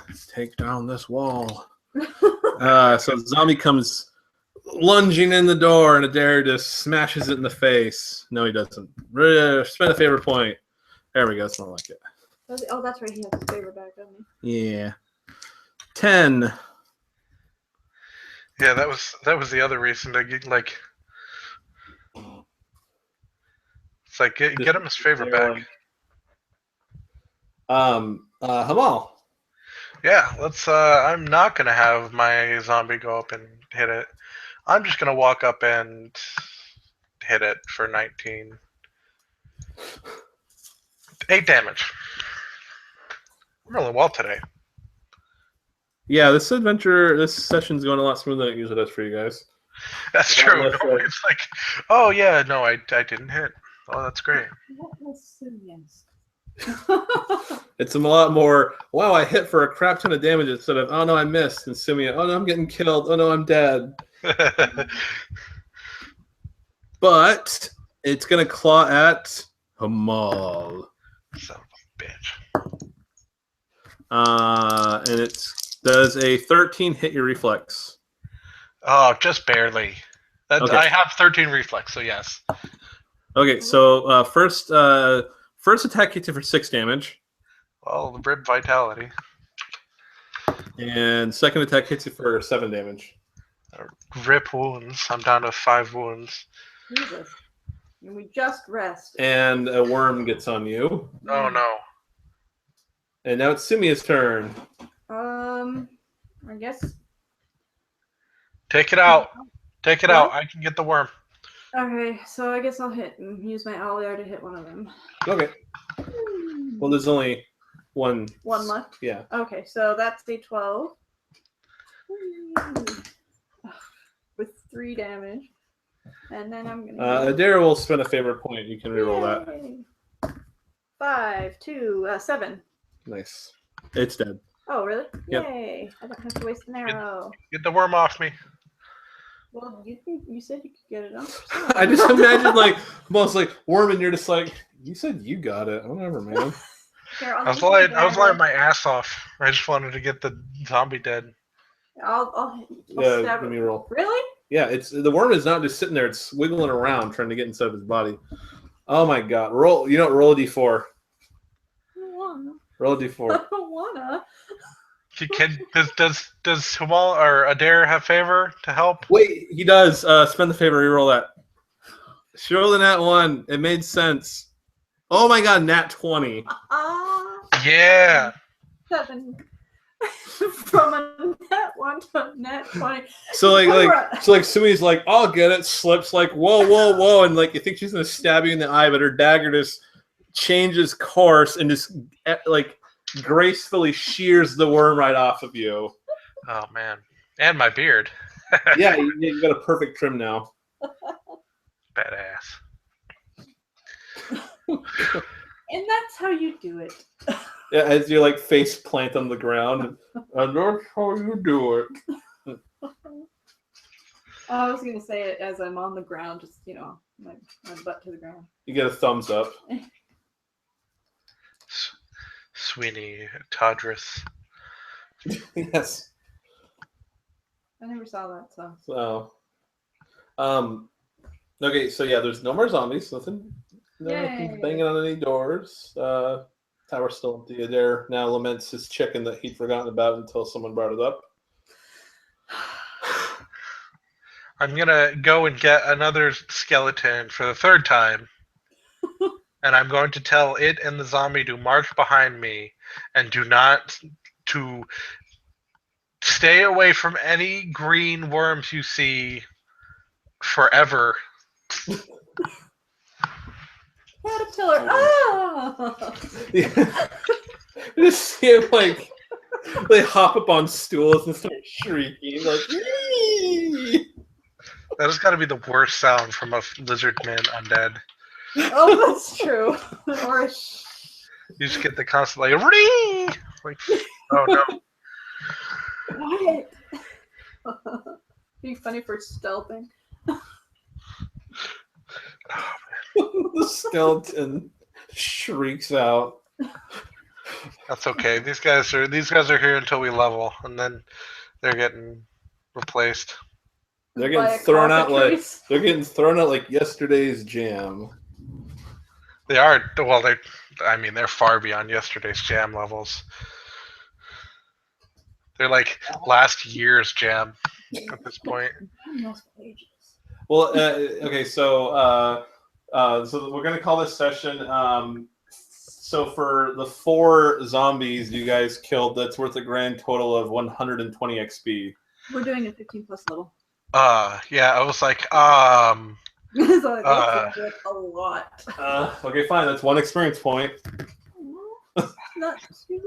Let's take down this wall. So the zombie comes lunging in the door, and Adair just smashes it in the face. No, he doesn't. Spend a favor point. There we go. It's not like it. Oh, that's right. He has his favor back, doesn't he? Yeah. 10. Yeah, that was the other reason to get like. It's like get him his favor back. Hamal. Yeah, let's. I'm not gonna have my zombie go up and hit it. I'm just gonna walk up and hit it for 19. 8 damage. I'm rolling well today. Yeah, this session's going a lot smoother than it usually does for you guys. That's true. No, it's like, oh yeah, no, I didn't hit. Oh, that's great. What was Simeon's? It's a lot more, wow, I hit for a crap ton of damage instead of, oh no, I missed. And Simeon, oh no, I'm getting killed. Oh no, I'm dead. But it's going to claw at Hamal. Son of a bitch. And it does a 13 hit your reflex. Oh, just barely. Okay. I have 13 reflex, so yes. Okay, so first attack hits you for 6 damage. Well, the rib vitality. And second attack hits you for 7 damage. Rip wounds. I'm down to 5 wounds. Jesus. And we just rest. And a worm gets on you. Oh no. And now it's Simia's turn. I guess. Take it out. Take it out. I can get the worm. Okay, so I guess I'll use my Oliar to hit one of them. Okay. Well, there's only one. One left? Yeah. Okay, so that's a 12. With 3 damage. And then I'm gonna. Adair will spend a favor point. You can reroll that. 5, 2, 7. Nice. It's dead. Oh, really? Yep. Yay! I don't have to waste an arrow. Get the worm off me. Well, you said you could get it off. I just imagine almost like worm, and you're just like, you said you got it. Whatever, man. Here, I was lying my ass off. I just wanted to get the zombie dead. I'll Yeah, stab let me it. roll. Really? Yeah, the worm is not just sitting there; it's wiggling around trying to get inside of his body. Oh my god! Roll a d4. I don't wanna. Roll a d4. I don't wanna. Does Hamal or Adair have favor to help? Wait, he does. Spend the favor. Reroll that. Show the nat 1. It made sense. Oh my god, nat 20. Yeah. 7. From a nat 1 to a nat 20. So Sumi's like, I'll get it. Slips like, whoa, and like you think she's gonna stab you in the eye, but her dagger just changes course and just like gracefully shears the worm right off of you. Oh man, and my beard. Yeah, you got a perfect trim now. Badass. And that's how you do it. Yeah, as you like face plant on the ground, and that's how you do it. I was gonna say it as I'm on the ground, just my butt to the ground. You get a thumbs up. Sweeney Todris. Yes. I never saw that, so. Okay, so yeah, there's no more zombies. Nothing banging on any doors. Tower's still empty. Adair now laments his chicken that he'd forgotten about until someone brought it up. I'm gonna go and get another skeleton for the 3rd time. And I'm going to tell it and the zombie to march behind me and to stay away from any green worms you see forever. Caterpillar! Ah! Yeah. Just see him they hop up on stools and start shrieking like. Wee! That has got to be the worst sound from a lizard man undead. Oh, that's true. Or You just get the constant like, ring! Like, oh no. quiet. Be funny for stealthing. The skeleton shrieks out. That's okay. These guys are here until we level, and then they're getting replaced. They're By getting a thrown out cockatrice. like yesterday's jam. They are well. They're far beyond yesterday's jam levels. They're like last year's jam at this point. Well, okay, so we're gonna call this session. So for the 4 zombies you guys killed, that's worth a grand total of 120 XP. We're doing a 15+ level. Yeah, I was like, So that's like a lot. Okay, fine. That's 1 experience point. Not too.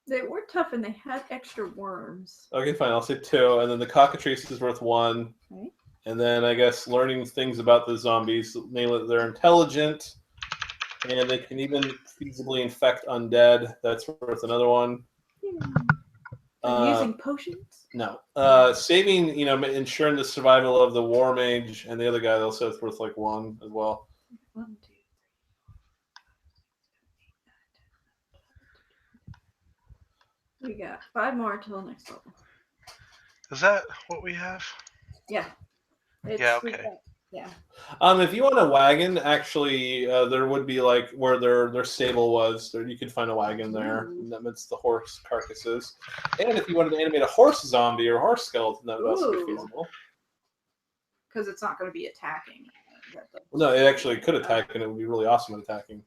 They were tough and they had extra worms. Okay, fine. I'll say 2, and then the cockatrice is worth 1. Okay. And then I guess learning things about the zombies, namely they're intelligent, and they can even feasibly infect undead. That's worth another 1. Using potions? No. Saving, ensuring the survival of the war mage and the other guy also is worth like 1 as well. 1, 2, 3. We got 5 more till the next level. is that what we have? Yeah. Yeah, okay. Yeah. If you want a wagon, actually, there would be like where their stable was. There, you could find a wagon there. And that means the horse carcasses. And if you wanted to animate a horse zombie or a horse skeleton, that would also be feasible. Because it's not going to be attacking. No, it actually could attack, and it would be really awesome at attacking.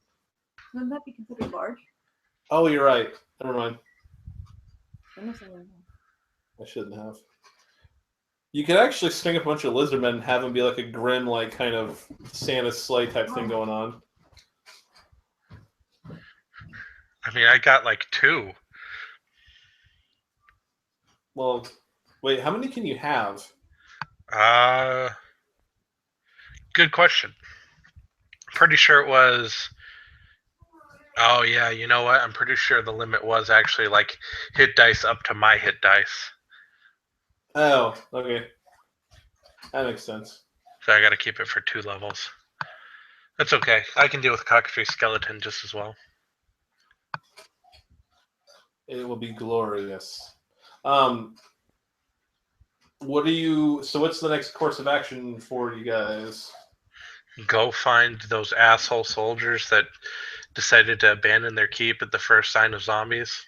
Wouldn't that be considered large? Oh, you're right. Never mind. I shouldn't have. You could actually string up a bunch of lizardmen and have them be like a grim, like kind of Santa's sleigh type thing going on. I mean, I got like 2. Well, wait, how many can you have? Good question. Pretty sure it was. Oh yeah, you know what? I'm pretty sure the limit was actually like hit dice up to my hit dice. Oh, okay. That makes sense. So I got to keep it for 2 levels. That's okay. I can deal with cockatrice skeleton just as well. It will be glorious. What's the next course of action for you guys? Go find those asshole soldiers that decided to abandon their keep at the first sign of zombies.